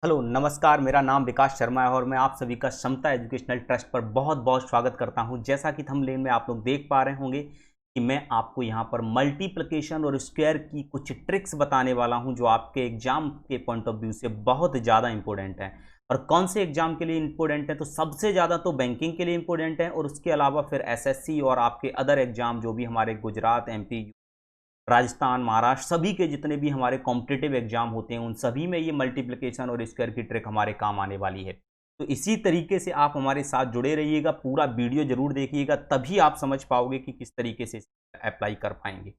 Hello नमस्कार, मेरा नाम विकास शर्मा है और मैं आप सभी का समता एजुकेशनल ट्रस्ट पर बहुत बहुत स्वागत करता हूं। जैसा कि थंबनेल में आप लोग देख पा रहे होंगे कि मैं आपको यहां पर मल्टीप्लिकेशन और स्क्वायर की कुछ ट्रिक्स बताने वाला हूं जो आपके एग्जाम के पॉइंट ऑफ व्यू से बहुत ज़्यादा इंपॉर्टेंट है। और कौन से एग्जाम के लिए इंपॉर्टेंट है, तो सबसे ज़्यादा तो बैंकिंग के लिए इंपॉर्टेंट है और उसके अलावा फिर एसएससी और आपके अदर एग्जाम जो भी हमारे गुजरात, एमपी, राजस्थान, महाराष्ट्र, सभी के जितने भी हमारे कॉम्पिटिटिव एग्जाम होते हैं उन सभी में ये मल्टीप्लिकेशन और स्क्वायर की ट्रिक हमारे काम आने वाली है। तो इसी तरीके से आप हमारे साथ जुड़े रहिएगा, पूरा वीडियो जरूर देखिएगा, तभी आप समझ पाओगे कि किस तरीके से अप्लाई कर पाएंगे।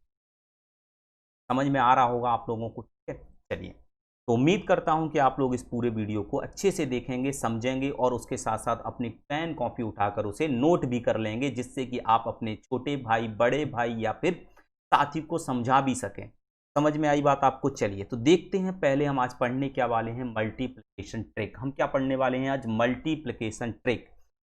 समझ में आ रहा होगा आप लोगों को, ठीक है। चलिए, तो उम्मीद करता हूं कि आप लोग इस पूरे वीडियो को अच्छे से देखेंगे, समझेंगे और उसके साथ साथ अपनी पेन कॉपी उठाकर उसे नोट भी कर लेंगे, जिससे कि आप अपने छोटे भाई, बड़े भाई या फिर साथी को समझा भी सकें। समझ में आई बात आपको? चलिए तो देखते हैं। पहले हम आज पढ़ने क्या वाले हैं, मल्टीप्लिकेशन ट्रिक। हम क्या पढ़ने वाले हैं आज? Multiplication trick.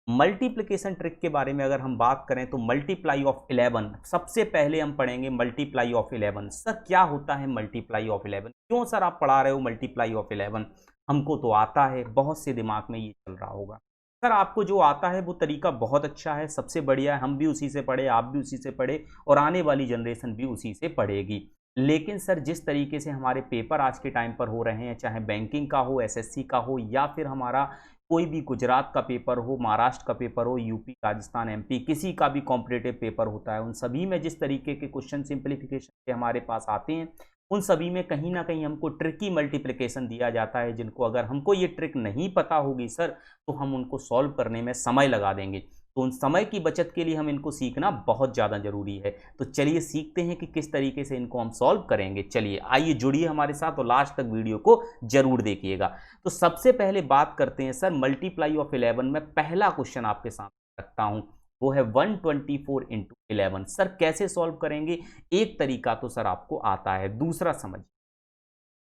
मल्टीप्लिकेशन ट्रिक के बारे में अगर हम बात करें तो मल्टीप्लाई ऑफ 11, सबसे पहले हम पढ़ेंगे मल्टीप्लाई ऑफ 11। सर क्या होता है मल्टीप्लाई ऑफ 11? क्यों सर आप पढ़ा रहे हो मल्टीप्लाई ऑफ 11? हमको तो आता है, बहुत से दिमाग में ये चल रहा होगा। सर आपको जो आता है वो तरीका बहुत अच्छा है, सबसे बढ़िया है, हम भी उसी से पढ़े, आप भी उसी से पढ़े और आने वाली जनरेशन भी उसी से पढ़ेगी। लेकिन सर जिस तरीके से हमारे पेपर आज के टाइम पर हो रहे हैं, चाहे बैंकिंग का हो, एसएससी का हो, या फिर हमारा कोई भी गुजरात का पेपर हो, महाराष्ट्र का पेपर हो, यूपी, राजस्थान, एमपी, किसी का भी कॉम्पिटिटिव पेपर होता है, उन सभी में जिस तरीके के क्वेश्चन सिंप्लीफिकेशन के हमारे पास आते हैं, उन सभी में कहीं ना कहीं हमको ट्रिकी मल्टीप्लिकेशन दिया जाता है, जिनको अगर हमको ये ट्रिक नहीं पता होगी सर, तो हम उनको सॉल्व करने में समय लगा देंगे। तो उन समय की बचत के लिए हम इनको सीखना बहुत ज़्यादा जरूरी है। तो चलिए सीखते हैं कि किस तरीके से इनको हम सॉल्व करेंगे। चलिए आइए जुड़िए हमारे साथ और लास्ट तक वीडियो को जरूर देखिएगा। तो सबसे पहले बात करते हैं सर मल्टीप्लाई ऑफ 11 में पहला क्वेश्चन आपके सामने रखता हूं, वो है 124 इंटू 11। सर कैसे सॉल्व करेंगे? एक तरीका तो सर आपको आता है, दूसरा समझ।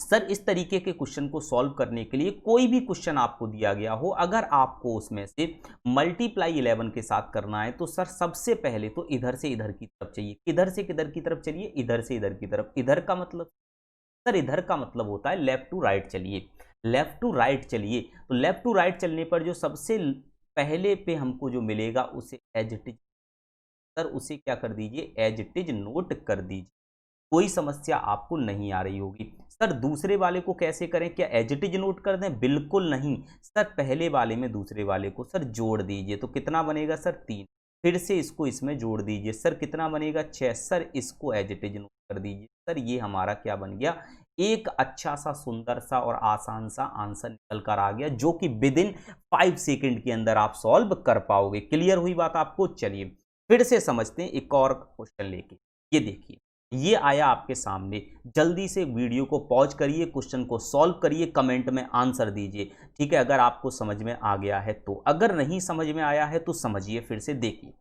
सर इस तरीके के क्वेश्चन को सॉल्व करने के लिए कोई भी क्वेश्चन आपको दिया गया हो, अगर आपको उसमें से मल्टीप्लाई 11 के साथ करना है, तो सर सबसे पहले तो इधर से इधर की तरफ चाहिए। किधर से किधर की तरफ चलिए? इधर से इधर की तरफ। इधर का मतलब सर, इधर का मतलब होता है लेफ्ट टू राइट चलिए। लेफ्ट टू राइट चलिए, तो लेफ्ट टू राइट चलने पर जो सबसे पहले पे हमको जो मिलेगा उसे एज इट इज, सर उसे क्या कर दीजिए? एज इट इज नोट कर दीजिए। कोई समस्या आपको नहीं आ रही होगी। सर दूसरे वाले को कैसे करें? क्या एज इट इज नोट कर दें? बिल्कुल नहीं सर, पहले वाले में दूसरे वाले को सर जोड़ दीजिए। तो कितना बनेगा सर? 3। फिर से इसको इसमें जोड़ दीजिए, सर कितना बनेगा? 6। सर इसको एज इट इज नोट कर दीजिए। सर ये हमारा क्या बन गया? एक अच्छा सा, सुंदर सा और आसान सा आंसर निकल कर आ गया, जो कि विद इन 5 सेकेंड के अंदर आप सॉल्व कर पाओगे। क्लियर हुई बात आपको? चलिए फिर से समझते हैं एक और क्वेश्चन लेके। ये देखिए, ये आया आपके सामने। जल्दी से वीडियो को पॉज करिए, क्वेश्चन को सॉल्व करिए, कमेंट में आंसर दीजिए, ठीक है, अगर आपको समझ में आ गया है तो। अगर नहीं समझ में आया है तो समझिए, फिर से देखिए।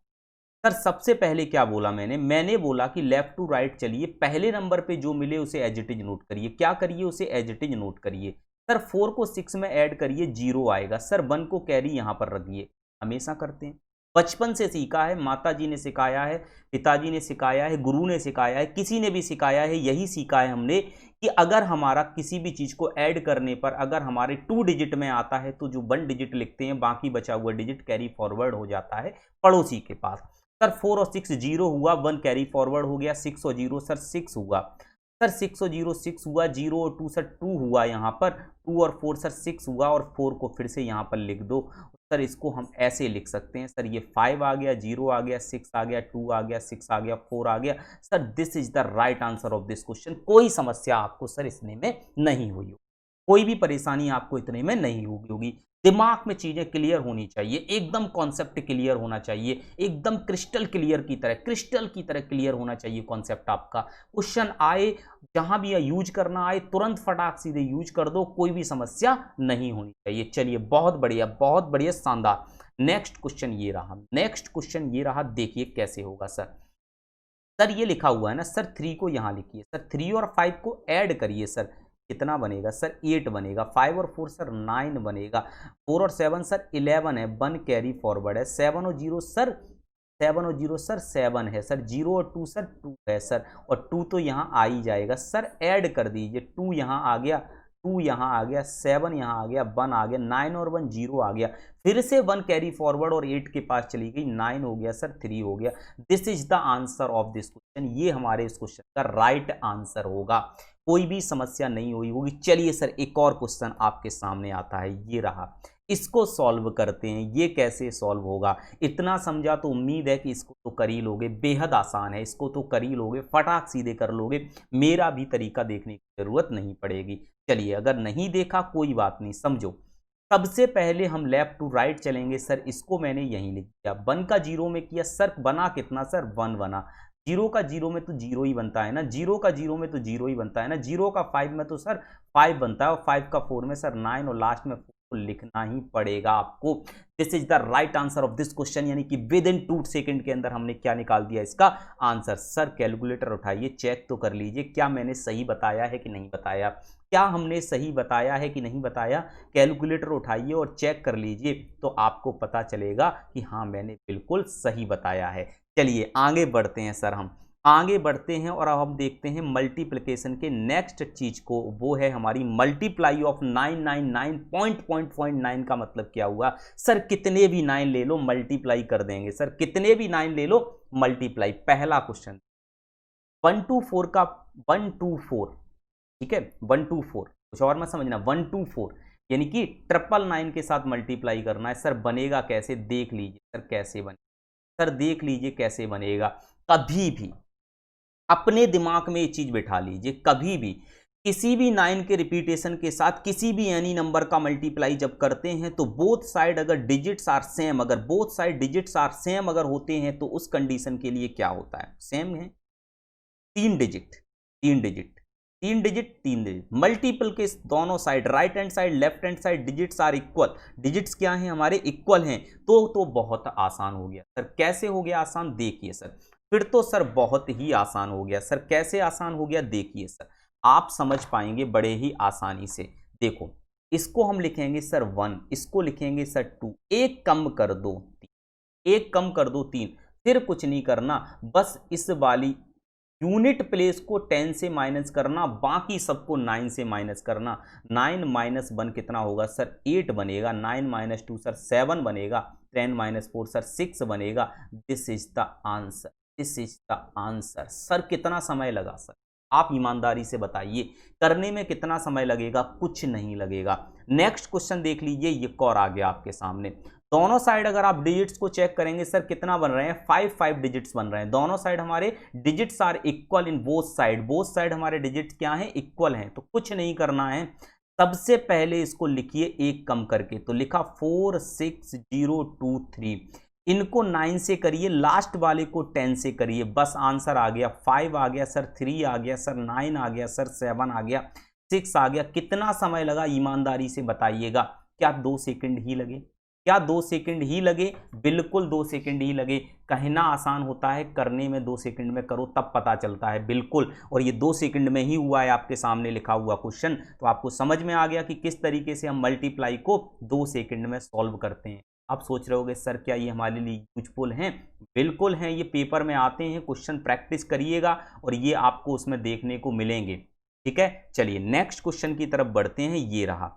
सर सबसे पहले क्या बोला मैंने बोला कि लेफ्ट टू राइट चलिए, पहले नंबर पे जो मिले उसे एज इट इज नोट करिए। क्या करिए? उसे एज इट इज नोट करिए। सर 4 को 6 में ऐड करिए, 0 आएगा। सर 1 को कैरी यहां पर रखिए। हमेशा करते हैं, बचपन से सीखा है, माता जी ने सिखाया है, पिताजी ने सिखाया है, गुरु ने सिखाया है, किसी ने भी सिखाया है, यही सीखा है हमने कि अगर हमारा किसी भी चीज को ऐड करने पर अगर हमारे 2 डिजिट में आता है तो जो 1 डिजिट लिखते हैं, बाकी बचा हुआ डिजिट कैरी फॉरवर्ड हो जाता है पड़ोसी के पास। सर 4 और 6 0 हुआ, 1 कैरी फॉरवर्ड हो गया, 6 और 0 सर 6 हुआ। सर 6 और 0 6 हुआ, 0 और 2 सर 2 हुआ, यहाँ पर 2 और 4 सर 6 हुआ, और 4 को फिर से यहाँ पर लिख दो। सर इसको हम ऐसे लिख सकते हैं, सर ये 5 आ गया, 0 आ गया, 6 आ गया, 2 आ गया, 6 आ गया, 4 आ गया। Sir this is the right answer of this question. कोई समस्या आपको सर इसने में नहीं हुई, कोई भी परेशानी आपको इतने में नहीं होगी। दिमाग में चीजें क्लियर होनी चाहिए, एकदम कॉन्सेप्ट क्लियर होना चाहिए, एकदम क्रिस्टल क्लियर की तरह, क्रिस्टल की तरह क्लियर होना चाहिए कॉन्सेप्ट आपका। क्वेश्चन आए, जहां भी यूज करना आए, तुरंत फटाक सीधे यूज कर दो, कोई भी समस्या नहीं होनी चाहिए। चलिए बहुत बढ़िया, बहुत बढ़िया, शानदार। नेक्स्ट क्वेश्चन ये रहा, नेक्स्ट क्वेश्चन ये रहा, देखिए कैसे होगा सर। सर ये लिखा हुआ है ना, सर 3 को यहां लिखिए, सर 3 और 5 को ऐड करिए, सर कितना बनेगा? सर 8 बनेगा। 5 और 4 सर 9 बनेगा। 4 और 7 सर 11 है, 1 कैरी फॉरवर्ड है। 7 और 0 सर 7 और 0 सर 7 है। सर 0 और 2 सर 2 है सर, और 2 तो यहाँ आ ही जाएगा। सर ऐड कर दीजिए, 2 यहाँ आ गया, 2 यहाँ आ गया, 7 यहाँ आ गया, 1 आ गया, 9 और 1 0 आ गया, फिर से 1 कैरी फॉरवर्ड और 8 के पास चली गई, 9 हो गया सर, 3 हो गया। This is the answer of this question. ये हमारे इस क्वेश्चन का राइट आंसर होगा, कोई भी समस्या नहीं हुई होगी। चलिए सर एक और क्वेश्चन आपके सामने आता है, ये रहा, इसको सॉल्व करते हैं। ये कैसे सॉल्व होगा, इतना समझा तो उम्मीद है कि इसको तो कर ही लोगे, बेहद आसान है, इसको तो कर ही लोगे, फटाक सीधे कर लोगे, मेरा भी तरीका देखने की जरूरत नहीं पड़ेगी। चलिए अगर नहीं देखा कोई बात नहीं, समझो। सबसे पहले हम लेफ्ट टू राइट चलेंगे। सर इसको मैंने यहीं लिख दिया, 1 का 0 में किया, सर बना कितना, सर 1 बना। 0 का 0 में तो 0 ही बनता है ना, 0 का 0 में तो 0 ही बनता है ना, 0 का 5 में तो सर 5 बनता है, और 5 का 4 में सर 9, और लास्ट में 4 को लिखना ही पड़ेगा आपको। This is the right answer of this question, यानी कि विद इन 2 सेकंड के अंदर हमने क्या निकाल दिया इसका आंसर। सर कैलकुलेटर उठाइए, चेक तो कर लीजिए क्या मैंने सही बताया है कि नहीं बताया, क्या हमने सही बताया है कि नहीं बताया। कैलकुलेटर उठाइए और चेक कर लीजिए, तो आपको पता चलेगा कि हाँ मैंने बिल्कुल सही बताया है। चलिए आगे बढ़ते हैं सर, हम आगे बढ़ते हैं और अब हम देखते हैं मल्टीप्लिकेशन के नेक्स्ट चीज को, वो है हमारी मल्टीप्लाई ऑफ 999.9 का मतलब क्या हुआ। सर कितने भी 9 ले लो मल्टीप्लाई कर देंगे, सर कितने भी 9 ले लो मल्टीप्लाई। पहला क्वेश्चन 124 का 124, ठीक है 124, कुछ और मत समझना, 124 यानी कि 999 के साथ मल्टीप्लाई करना है। सर बनेगा कैसे, देख लीजिए सर कैसे बनेगा, सर देख लीजिए कैसे बनेगा। कभी भी अपने दिमाग में ये चीज बिठा लीजिए, कभी भी किसी भी 9 के रिपीटेशन के साथ किसी भी एनी नंबर का मल्टीप्लाई जब करते हैं तो बोथ साइड अगर डिजिट्स आर सेम, अगर both side digits are same अगर होते हैं तो उस कंडीशन के लिए क्या होता है, सेम है, 3 digit 3 digit 3 digit 3 digit. Multiple के दोनों side right hand side left hand side digits are equal, digits क्या हैं हमारे, इक्वल हैं, तो बहुत आसान हो गया। सर कैसे हो गया आसान, देखिए सर, फिर तो सर बहुत ही आसान हो गया। सर कैसे आसान हो गया, देखिए सर आप समझ पाएंगे बड़े ही आसानी से। देखो इसको हम लिखेंगे सर 1, इसको लिखेंगे सर 2, एक कम कर दो 3, एक कम कर दो 3, फिर कुछ नहीं करना, बस इस वाली यूनिट प्लेस को 10 से माइनस करना, बाकी सबको 9 से माइनस करना। 9 माइनस 1 कितना होगा सर 8 बनेगा, 9 माइनस 2 सर 7 बनेगा, 10 माइनस 4 सर 6 बनेगा। This is the answer, this is the answer. Sir कितना समय लगा, सर आप ईमानदारी से बताइए, करने में कितना समय लगेगा, कुछ नहीं लगेगा। नेक्स्ट क्वेश्चन देख लीजिए, ये और आ गया आपके सामने। दोनों साइड अगर आप डिजिट्स को चेक करेंगे सर कितना बन रहे हैं, 5 डिजिट्स बन रहे हैं। दोनों साइड हमारे digits are equal in both side, both side हमारे डिजिट्स क्या हैं, इक्वल हैं। तो कुछ नहीं करना है, सबसे पहले इसको लिखिए एक कम करके, तो लिखा 4 6 0 2 3, इनको 9 से करिए, लास्ट वाले को 10 से करिए, बस आंसर आ गया। 5 आ गया सर, 3 आ गया सर, 9 आ गया सर, 7 आ गया, 6 आ गया। कितना समय लगा ईमानदारी से बताइएगा, क्या 2 सेकंड ही लगे, क्या 2 सेकंड ही लगे, बिल्कुल 2 सेकंड ही लगे। कहना आसान होता है, करने में 2 सेकंड में करो तब पता चलता है, बिल्कुल। और ये 2 सेकंड में ही हुआ है, आपके सामने लिखा हुआ क्वेश्चन। तो आपको समझ में आ गया कि किस तरीके से हम मल्टीप्लाई को 2 सेकंड में सॉल्व करते हैं। आप सोच रहे होगे सर क्या ये हमारे लिए यूजफुल हैं, बिल्कुल हैं, ये पेपर में आते हैं क्वेश्चन, प्रैक्टिस करिएगा और ये आपको उसमें देखने को मिलेंगे। ठीक है, चलिए नेक्स्ट क्वेश्चन की तरफ बढ़ते हैं। ये रहा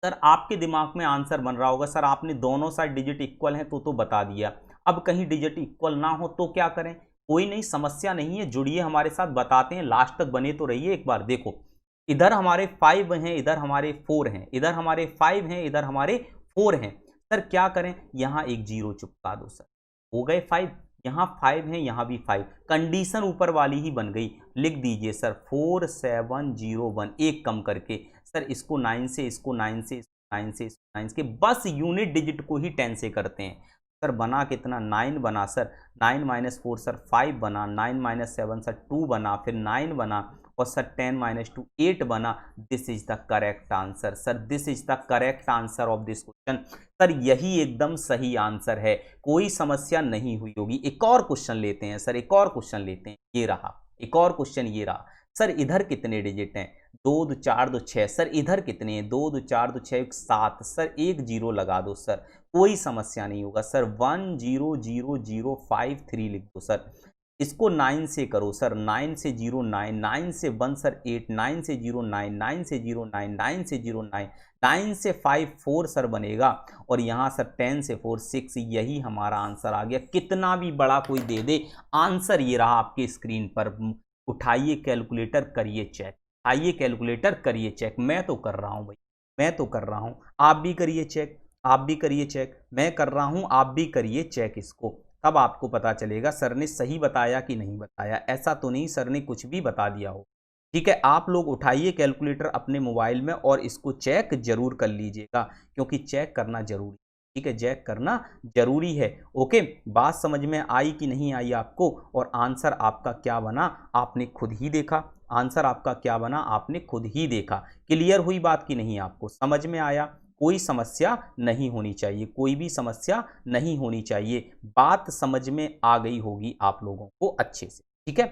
सर, आपके दिमाग में आंसर बन रहा होगा, सर आपने दोनों साइड डिजिट इक्वल हैं तो बता दिया, अब कहीं डिजिट इक्वल ना हो तो क्या करें। कोई नहीं, समस्या नहीं है, जुड़िए हमारे साथ, बताते हैं, लास्ट तक बने तो रहिए। एक बार देखो, इधर हमारे 5 हैं, इधर हमारे 4 हैं, इधर हमारे 5 हैं, इधर हमारे 4 हैं। सर क्या करें, यहां एक 0 चिपका दो, सर हो गए 5, यहाँ 5 है, यहाँ भी 5, कंडीशन ऊपर वाली ही बन गई। लिख दीजिए सर 4 7 0 1, एक कम करके। सर इसको 9 से, इसको 9 से, 9 से, 9 के, बस यूनिट डिजिट को ही 10 से करते हैं। सर बना कितना, 9 बना सर, 9 माइनस 4 सर 5 बना, 9 माइनस 7 सर 2 बना, फिर 9 बना, और सर 10 माइनस 2 8 बना। This is the correct answer. Sir this is the correct answer of this question. Sir यही एकदम सही आंसर है, कोई समस्या नहीं हुई होगी। एक और क्वेश्चन लेते हैं सर, एक और क्वेश्चन लेते हैं। ये रहा एक और क्वेश्चन, ये रहा। सर इधर कितने डिजिट हैं, 2 2 4 2 6। सर इधर कितने हैं, 2 2 4 2 6 7। सर एक 0 लगा दो सर, कोई समस्या नहीं होगा। सर 1 0 0 0 5 3 लिख दो सर, इसको 9 से करो सर, 9 से 0 9, 9 से 1 सर 8, 9 से 0 9, 9 से 0 9, 9 से 0 9, 9 से 5 4 सर बनेगा, और यहाँ सर 10 से 4 6, यही हमारा आंसर आ गया। कितना भी बड़ा कोई दे दे, आंसर ये रहा आपके स्क्रीन पर। उठाइए कैलकुलेटर, करिए चेक, आइए कैलकुलेटर करिए चेक। मैं तो कर रहा हूँ भाई, मैं तो कर रहा हूँ, आप भी करिए चेक, आप भी करिए चेक, मैं कर रहा हूँ, आप भी करिए चेक इसको। तब आपको पता चलेगा सर ने सही बताया कि नहीं बताया। ऐसा तो नहीं सर ने कुछ भी बता दिया हो। ठीक है, आप लोग उठाइए कैलकुलेटर अपने मोबाइल में और इसको चेक जरूर कर लीजिएगा, क्योंकि चेक करना जरूरी, ठीक है, चेक करना जरूरी है। ओके, बात समझ में आई कि नहीं आई आपको, और आंसर आपका क्या बना आपने खुद ही देखा, आंसर आपका क्या बना आपने खुद ही देखा। क्लियर हुई बात कि नहीं, आपको समझ में आया? कोई समस्या नहीं होनी चाहिए, कोई भी समस्या नहीं होनी चाहिए, बात समझ में आ गई होगी आप लोगों को अच्छे से। ठीक है,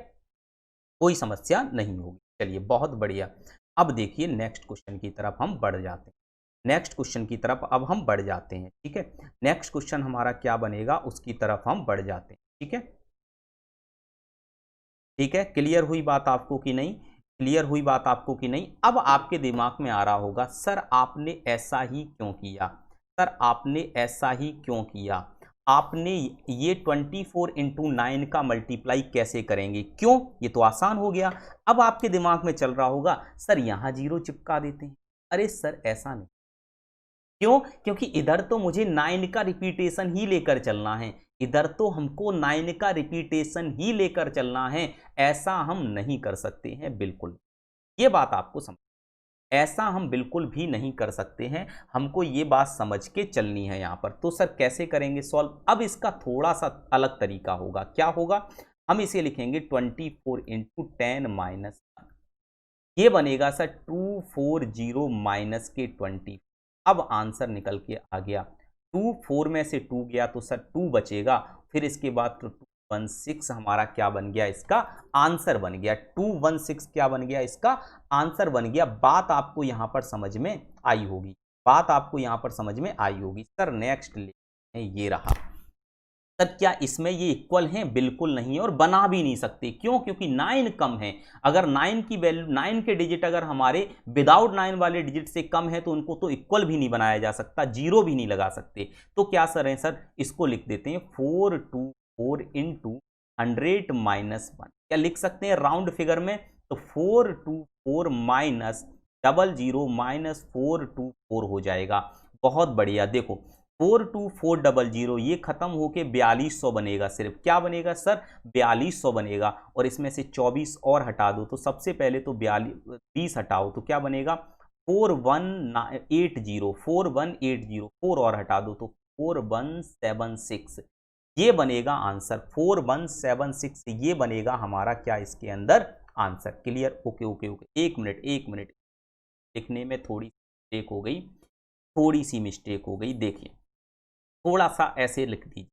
कोई समस्या नहीं होगी। चलिए बहुत बढ़िया। अब देखिए नेक्स्ट क्वेश्चन की तरफ हम बढ़ जाते हैं, नेक्स्ट क्वेश्चन की तरफ अब हम बढ़ जाते हैं। ठीक है, नेक्स्ट क्वेश्चन हमारा क्या बनेगा उसकी तरफ हम बढ़ जाते हैं। ठीक है, ठीक है, क्लियर हुई बात आपको कि नहीं, क्लियर हुई बात आपको कि नहीं? अब आपके दिमाग में आ रहा होगा सर आपने ऐसा ही क्यों किया, सर आपने ऐसा ही क्यों किया, आपने ये 24 × 9 का मल्टीप्लाई कैसे करेंगे, क्यों, ये तो आसान हो गया। अब आपके दिमाग में चल रहा होगा सर यहां 0 चिपका देते हैं। अरे सर ऐसा नहीं, क्यों, क्योंकि इधर तो मुझे 9 का रिपीटेशन ही लेकर चलना है, इधर तो हमको 9 का रिपीटेशन ही लेकर चलना है, ऐसा हम नहीं कर सकते हैं बिल्कुल। ये बात आपको समझ, ऐसा हम बिल्कुल भी नहीं कर सकते हैं, हमको ये बात समझ के चलनी है यहाँ पर। तो सर कैसे करेंगे सॉल्व? अब इसका थोड़ा सा अलग तरीका होगा। क्या होगा? हम इसे लिखेंगे 24 × 10 - 1, ये बनेगा सर 240 माइनस के 20। अब आंसर निकल के आ गया, 2 4 में से 2 गया तो सर 2 बचेगा, फिर इसके बाद तो 216 हमारा क्या बन गया, इसका आंसर बन गया। 216 क्या बन गया, इसका आंसर बन गया। बात आपको यहां पर समझ में आई होगी, बात आपको यहां पर समझ में आई होगी। सर नेक्स्ट ये रहा, सर क्या इसमें ये इक्वल हैं? बिल्कुल नहीं, और बना भी नहीं सकते। क्यों? क्योंकि 9 कम है। अगर 9 की वैल्यू, 9 के डिजिट अगर हमारे विदाउट 9 वाले डिजिट से कम है तो उनको तो इक्वल भी नहीं बनाया जा सकता, 0 भी नहीं लगा सकते। तो क्या सर है, सर इसको लिख देते हैं 424 × 100 - 1। क्या लिख सकते हैं राउंड फिगर में? तो 424 माइनस 00 माइनस 424 हो जाएगा। बहुत बढ़िया, देखो 42400 ये खत्म होके 4200 बनेगा। सिर्फ क्या बनेगा सर? 4200 बनेगा, और इसमें से 24 और हटा दो, तो सबसे पहले तो 20 हटाओ तो क्या बनेगा? 4180, 4180, 4 और हटा दो तो 4176, ये बनेगा आंसर। 4176 ये बनेगा हमारा क्या इसके अंदर answer. Clear? Okay okay okay, एक मिनट एक मिनट, लिखने में थोड़ी मिस्टेक हो गई, थोड़ी सी मिस्टेक हो गई। देखिए थोड़ा सा ऐसे लिख दीजिए,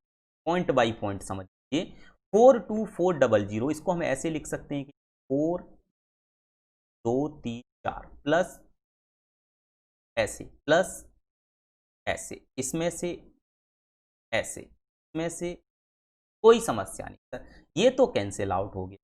पॉइंट बाय पॉइंट समझिए। 42400 इसको हम ऐसे लिख सकते हैं कि 4 2 3 4 प्लस ऐसे, प्लस ऐसे, इसमें से ऐसे, इसमें से कोई समस्या नहीं सर, ये तो कैंसिल आउट हो गया।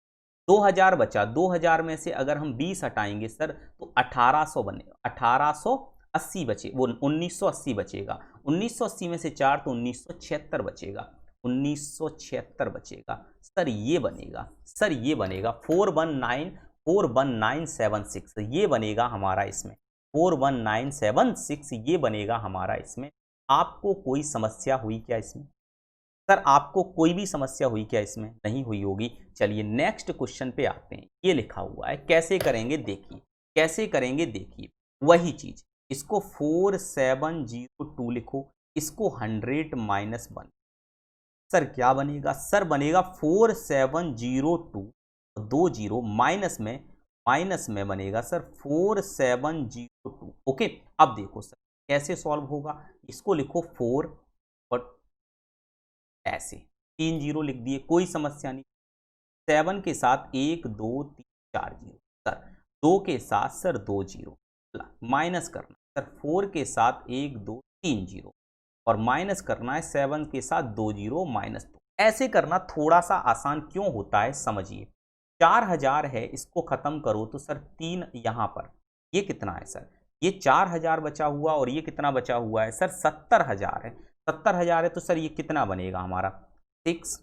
2000 बचा, 2000 में से अगर हम 20 हटाएंगे सर तो 1800 बनेगा, 1880 बचे, वो 1980 बचेगा। 1980 में से 4 तो 1976 बचेगा, 1976 बचेगा। सर ये बनेगा, सर ये बनेगा 41976, ये बनेगा हमारा इसमें 41976, ये बनेगा हमारा इसमें। आपको कोई समस्या हुई क्या इसमें? सर आपको कोई भी समस्या हुई क्या इसमें? नहीं हुई होगी। चलिए नेक्स्ट क्वेश्चन पे आते हैं। ये लिखा हुआ है, कैसे करेंगे देखिए, कैसे करेंगे देखिए, वही चीज, इसको 4702 लिखो, इसको 100 माइनस 1। सर क्या बनेगा? सर बनेगा 4702, 20 माइनस में बनेगा सर 4702। ओके, अब देखो सर कैसे सॉल्व होगा, इसको लिखो 4 और ऐसे 3 0 लिख दिए, कोई समस्या नहीं। 7 के साथ 1 2 3 4 0, सर 2 के साथ सर 2 0, माइनस करना सर 4 के साथ 1 2 3 0, और माइनस करना है 7 के साथ 2 0 माइनस 2। ऐसे करना थोड़ा सा आसान क्यों होता है समझिए। 4000 है, इसको खत्म करो तो सर 3 यहां पर, ये कितना है सर, ये 4000 बचा हुआ और ये कितना बचा हुआ है सर 70000 है। 70000 है तो सर ये कितना बनेगा हमारा 6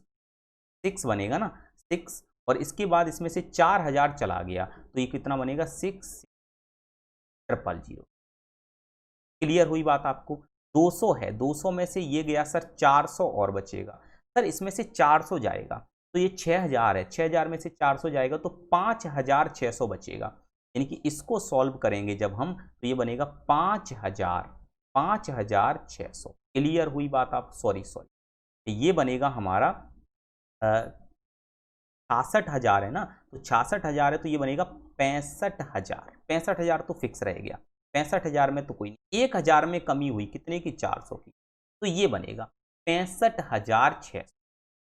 6 बनेगा ना 6, और इसके बाद इसमें से 4000 चला गया तो ये कितना बनेगा 6000। क्लियर हुई बात आपको। 200 है, 200 में से ये गया सर 400 और बचेगा सर, इसमें से 400 जाएगा तो ये 6000 है, 6000 में से 400 जाएगा तो 5600 बचेगा। यानी कि इसको सॉल्व करेंगे जब हम तो ये बनेगा 5600। क्लियर हुई बात आप, सॉरी ये बनेगा हमारा 66,000 है ना, तो 66,000 है तो ये बनेगा 65,000। 65,000 तो फिक्स रह गया, 65,000 में तो कोई नहीं, 1,000 में कमी हुई कितने की 400 की, तो ये बनेगा 65,600।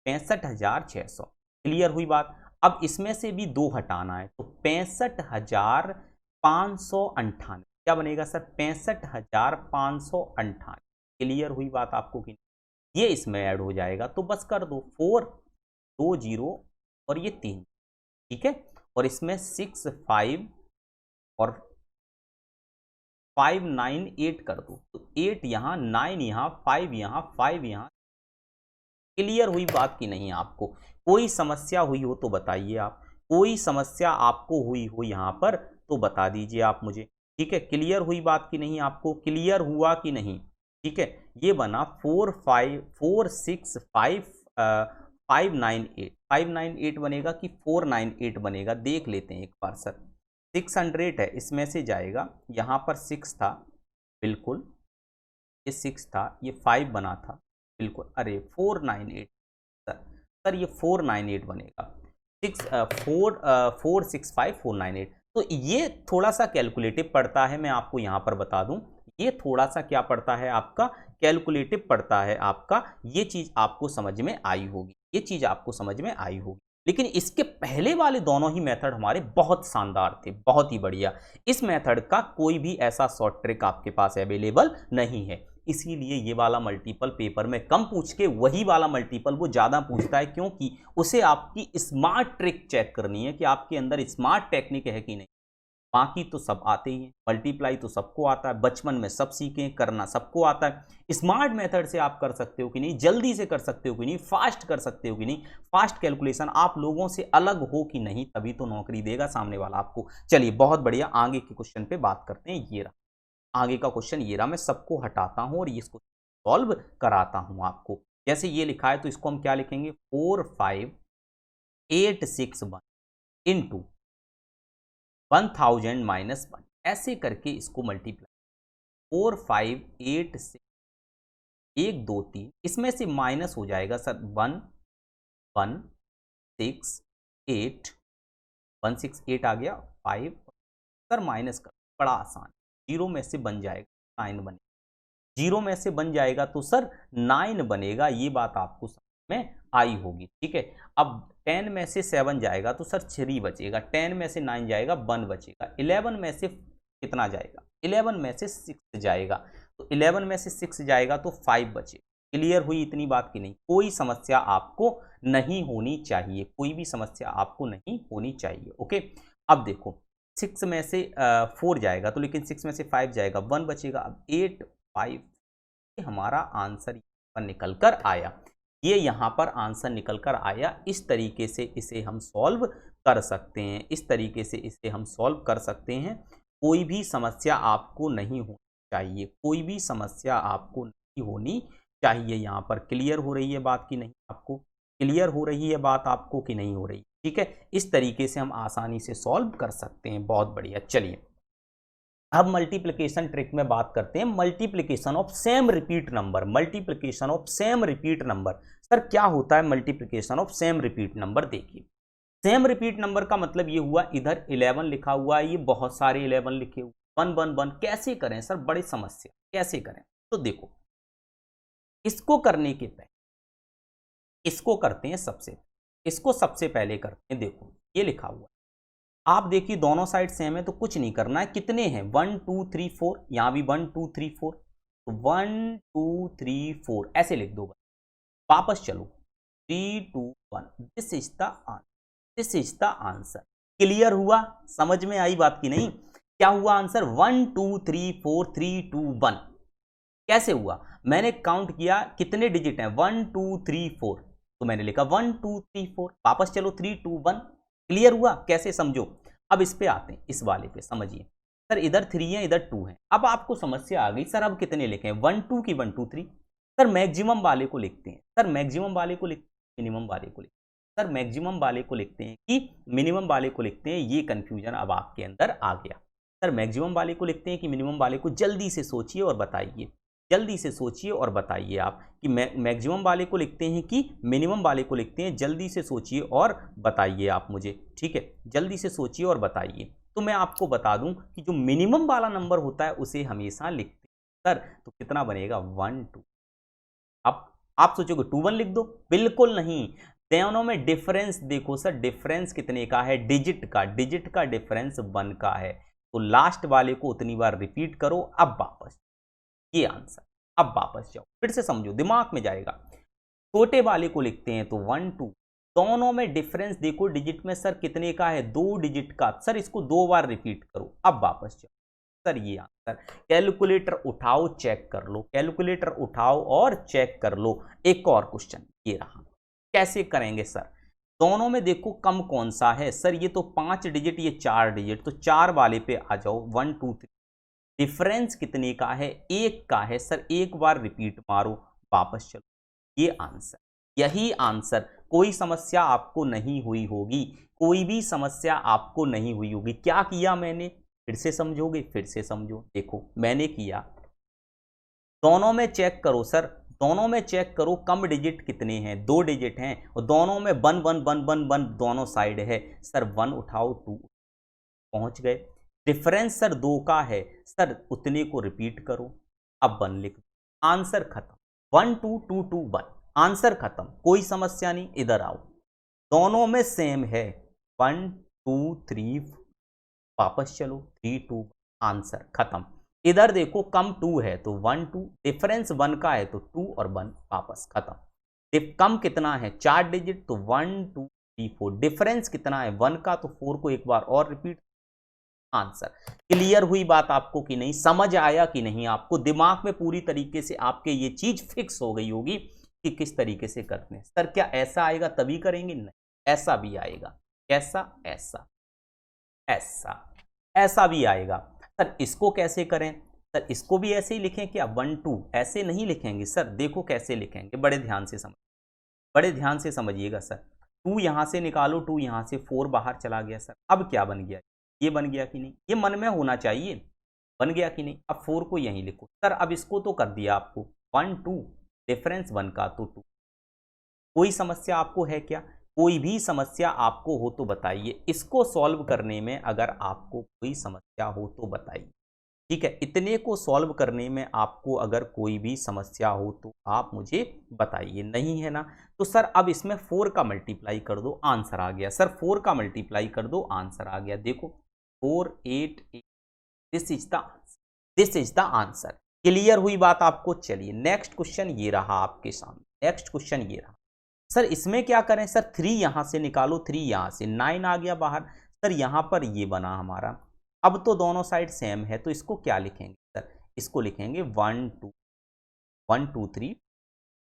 65,600 क्लियर हुई बात। अब इसमें से भी 2 हटाना है तो 65,598 क्या बनेगा सर 65,598। क्लियर हुई बात आपको कि ये इसमें ऐड हो जाएगा तो बस कर दो 4 2 0 और ये 3, ठीक है, और इसमें 6 5 और 5 9 8 कर दो तो 8 यहाँ 9 यहाँ 5 यहाँ 5 यहाँ। क्लियर हुई बात की नहीं आपको, कोई समस्या हुई हो तो बताइए आप, कोई समस्या आपको हुई हो यहाँ पर तो बता दीजिए आप मुझे, ठीक है। क्लियर हुई बात की नहीं आपको, क्लियर हुआ कि नहीं, ठीक है। ये बना 4 5 4 6 5 598 598 बनेगा कि 498 बनेगा, देख लेते हैं एक बार सर। 600 है, इसमें से जाएगा, यहाँ पर 6 था बिल्कुल, ये 6 था, ये 5 बना था बिल्कुल, अरे 498 सर ये 498 बनेगा, 465 498। तो ये थोड़ा सा कैलकुलेटिव पड़ता है, मैं आपको यहाँ पर बता दूं, ये थोड़ा सा क्या पड़ता है आपका कैलकुलेटिव पड़ता है आपका, ये चीज़ आपको समझ में आई होगी, ये चीज़ आपको समझ में आई होगी। लेकिन इसके पहले वाले दोनों ही मेथड हमारे बहुत शानदार थे, बहुत ही बढ़िया। इस मेथड का कोई भी ऐसा शॉर्ट ट्रिक आपके पास अवेलेबल नहीं है, इसीलिए ये वाला मल्टीपल पेपर में कम पूछ के वही वाला मल्टीपल वो ज़्यादा पूछता है, क्योंकि उसे आपकी स्मार्ट ट्रिक चेक करनी है कि आपके अंदर स्मार्ट टेक्निक है कि नहीं। बाकी तो सब आते ही हैं, मल्टीप्लाई तो सबको आता है, बचपन में सब सीखें, करना सबको आता है। स्मार्ट मेथड से आप कर सकते हो कि नहीं, जल्दी से कर सकते हो कि नहीं, फास्ट कर सकते हो कि नहीं, फास्ट कैलकुलेशन आप लोगों से अलग हो कि नहीं, तभी तो नौकरी देगा सामने वाला आपको। चलिए बहुत बढ़िया, आगे के क्वेश्चन पे बात करते हैं। ये रहा आगे का क्वेश्चन, ये रहा, मैं सबको हटाता हूँ और इसको सॉल्व कराता हूँ आपको। जैसे ये लिखा है तो इसको हम क्या लिखेंगे 45861 इंटू 1000 माइनस 1, ऐसे करके इसको मल्टीप्लाई 4 5 8 6 1 2 3, इसमें से माइनस हो जाएगा सर 1 1 6 8 1 6 8 आ गया 5 सर माइनस कर, बड़ा आसान, जीरो में से बन जाएगा 9 बनेगा, जीरो में से बन जाएगा तो सर 9 बनेगा, ये बात आपको समझ में आई होगी, ठीक है। अब 10 में से 7 जाएगा तो सर 3 बचेगा, 10 में से 9 जाएगा 1 बचेगा, 11 में से कितना जाएगा 11 में से 6 जाएगा, तो 11 में से 6 जाएगा तो 5 बचेगा। क्लियर हुई इतनी बात की नहीं, कोई समस्या आपको नहीं होनी चाहिए, कोई भी समस्या आपको नहीं होनी चाहिए, ओके। अब देखो 6 में से 4 जाएगा तो, लेकिन 6 में से 5 जाएगा 1 बचेगा, अब 8 5 हमारा आंसर पर निकल कर आया, ये यहाँ पर आंसर निकल कर आया। इस तरीके से इसे हम सॉल्व कर सकते हैं, इस तरीके से इसे हम सॉल्व कर सकते हैं। कोई भी समस्या आपको नहीं होनी चाहिए, कोई भी समस्या आपको नहीं होनी चाहिए। यहाँ पर क्लियर हो रही है बात की नहीं आपको, क्लियर हो रही है बात आपको कि नहीं हो रही, ठीक है। इस तरीके से हम आसानी से सॉल्व कर सकते हैं, बहुत बढ़िया। चलिए अब मल्टीप्लिकेशन ट्रिक में बात करते हैं, multiplication of same repeat number. Multiplication of same repeat number, sir क्या होता है multiplication of same repeat number? देखिए सेम रिपीट नंबर का मतलब ये हुआ, इधर 11 लिखा हुआ है, ये बहुत सारे 11 लिखे हुए, 1 1 1, कैसे करें सर, बड़ी समस्या, कैसे करें? तो देखो इसको करने के पहले इसको करते हैं, इसको सबसे पहले करते हैं। देखो ये लिखा हुआ है, आप देखिए दोनों साइड सेम है तो कुछ नहीं करना है, कितने हैं 1 2 3 4, यहां भी 1 2 3 4, तो 1 2 3 4 ऐसे लिख दो। वापस चलो, 321, this is the answer, this is the answer. Clear हुआ, समझ में आई बात की नहीं? क्या हुआ आंसर? 1 2 3 4 3 2 1। कैसे हुआ? मैंने काउंट किया कितने डिजिट हैं, 1 2 3 4, तो मैंने लिखा 1 2 3 4, वापस चलो 3 2 1। क्लियर हुआ? कैसे समझो। अब इस पे आते हैं, इस वाले पे समझिए। सर इधर 3 है, इधर 2 है। अब आपको समस्या आ गई, सर अब कितने लिखें, 1 2 की 1 2 3। सर मैक्सिमम वाले को लिखते हैं, सर मैक्सिमम वाले को लिखते हैं, मिनिमम वाले को लिखते हैं, सर मैक्सिमम वाले को लिखते हैं कि मिनिमम वाले को लिखते हैं, ये कंफ्यूजन अब आपके अंदर आ गया। सर मैक्सिमम वाले को लिखते हैं कि मिनिमम वाले को, जल्दी से सोचिए और बताइए, जल्दी से सोचिए और बताइए आप कि मैक्सिमम वाले को लिखते हैं कि मिनिमम वाले को लिखते हैं, जल्दी से सोचिए और बताइए आप मुझे, ठीक है, जल्दी से सोचिए और बताइए। तो मैं आपको बता दूं कि जो मिनिमम वाला नंबर होता है उसे हमेशा लिखते हैं। सर तो कितना बनेगा, 1 2। अब आप सोचोगे 2 1 लिख दो, बिल्कुल नहीं, दोनों में डिफरेंस देखो सर, डिफरेंस कितने का है, डिजिट का, डिजिट का डिफरेंस 1 का है। तो लास्ट वाले को उतनी बार रिपीट करो। अब वापस ये आंसर, अब वापस जाओ, फिर से समझो, दिमाग में जाएगा। छोटे वाले को लिखते हैं तो 1 2, दोनों में डिफरेंस देखो डिजिट में, सर कितने का है, 2 डिजिट का। सर इसको 2 बार रिपीट करो। अब वापस जाओ, सर ये आंसर। कैलकुलेटर उठाओ, चेक कर लो, कैलकुलेटर उठाओ और चेक कर लो। एक और क्वेश्चन ये रहा, कैसे करेंगे सर, दोनों में देखो कम कौन सा है। सर ये तो 5 डिजिट, ये 4 डिजिट, तो 4 वाले पे आ जाओ, 1 2 3। डिफरेंस कितने का है, 1 का है। सर एक बार रिपीट मारो, वापस चलो, ये आंसर, यही आंसर। कोई समस्या आपको नहीं हुई होगी, कोई भी समस्या आपको नहीं हुई होगी। क्या किया मैंने, फिर से समझोगे, फिर से समझो। देखो मैंने किया, दोनों में चेक करो सर, दोनों में चेक करो, कम डिजिट कितने हैं, 2 डिजिट हैं, और दोनों में 1 1 1 1 1 दोनों साइड है। सर 1 उठाओ, 2 पहुंच गए। डिफरेंस सर 2 का है, सर उतने को रिपीट करो। अब 1 लिख दो, आंसर खत्म। 1 2 2 2 1, आंसर खत्म, कोई समस्या नहीं। इधर आओ, दोनों में सेम है, 1 2 3, वापस चलो, 3 2, आंसर खत्म। इधर देखो कम 2 है तो 1 2, डिफरेंस 1 का है तो 2 और 1, वापस खत्म। कम कितना है, 4 डिजिट, तो 1 2 3 4। डिफरेंस कितना है, 1 का, तो 4 को एक बार और रिपीट, आंसर। क्लियर हुई बात आपको कि नहीं, समझ आया कि नहीं, आपको दिमाग में पूरी तरीके से आपके ये चीज फिक्स हो गई होगी कि किस तरीके से करते हैं। सर क्या ऐसा आएगा तभी करेंगे, नहीं, ऐसा भी आएगा। कैसा, ऐसा, ऐसा, ऐसा भी आएगा। सर इसको कैसे करें, सर इसको भी ऐसे ही लिखें क्या, 1 2, ऐसे नहीं लिखेंगे सर। देखो कैसे लिखेंगे, बड़े ध्यान से समझ, बड़े ध्यान से समझिएगा सर। 2 यहां से निकालो, 2 यहां से, 4 बाहर चला गया। सर अब क्या बन गया, ये बन गया कि नहीं, ये मन में होना चाहिए, बन गया कि नहीं। अब 4 को यहीं लिखो। सर अब इसको तो कर दिया आपको, 1 2, डिफरेंस 1 का तो 2। कोई समस्या आपको है क्या, कोई भी समस्या आपको हो तो बताइए। इसको सॉल्व करने में अगर आपको कोई समस्या हो तो बताइए, ठीक है। इतने को सॉल्व करने में आपको अगर कोई भी समस्या हो तो आप मुझे बताइए, नहीं है ना। तो सर अब इसमें 4 का मल्टीप्लाई कर दो, आंसर आ गया। सर 4 का मल्टीप्लाई कर दो, आंसर आ गया। देखो 4 8 8, this is the, this is the answer. Clear हुई बात आपको। चलिए नेक्स्ट क्वेश्चन ये रहा आपके सामने, नेक्स्ट क्वेश्चन ये रहा। सर इसमें क्या करें, सर 3 यहां से निकालो, 3 यहां से, 9 आ गया बाहर। सर यहां पर ये बना हमारा। अब तो दोनों साइड सेम है, तो इसको क्या लिखेंगे सर, इसको लिखेंगे 1 2 1 2 3,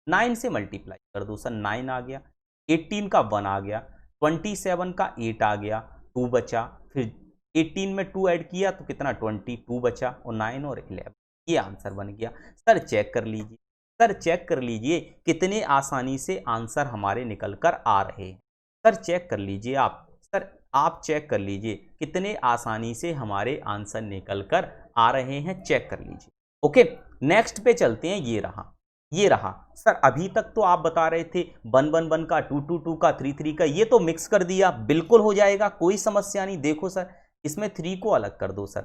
9 से मल्टीप्लाई कर दो। सर 9 आ गया, 18 का 1 आ गया, 27 का 8 आ गया, 2 बचा। फिर 18 में 2 ऐड किया तो कितना, 22 बचा, और 9 और 11, ये आंसर बन गया। सर चेक कर लीजिए, सर चेक कर लीजिए कितने आसानी से आंसर हमारे निकल कर आ रहे हैं। सर चेक कर लीजिए आप, सर आप चेक कर लीजिए कितने आसानी से हमारे आंसर निकल कर आ रहे हैं, चेक कर लीजिए। ओके नेक्स्ट पे चलते हैं। ये रहा, ये रहा। सर अभी तक तो आप बता रहे थे 1 1 1 का, 2 2 2 का, 3 3 का, ये तो मिक्स कर दिया, बिल्कुल हो जाएगा, कोई समस्या नहीं। देखो सर इसमें 3 को अलग कर दो सर,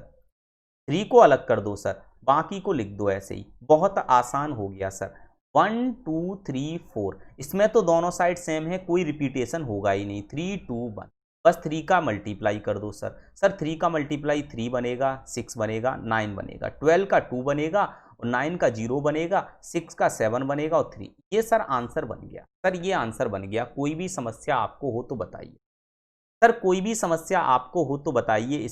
3 को अलग कर दो सर, बाकी को लिख दो ऐसे ही, बहुत आसान हो गया सर। 1 2 3 4, इसमें तो दोनों साइड सेम है, कोई रिपीटेशन होगा ही नहीं। 3 2 1, बस 3 का मल्टीप्लाई कर दो सर। सर 3 का मल्टीप्लाई 3 बनेगा, 6 बनेगा, 9 बनेगा, 12 का 2 बनेगा, और 9 का 0 बनेगा, 6 का 7 बनेगा और 3। ये सर आंसर बन गया। सर ये आंसर बन गया। कोई भी समस्या आपको हो तो बताइए सर, कोई भी समस्या आपको हो तो बताइए।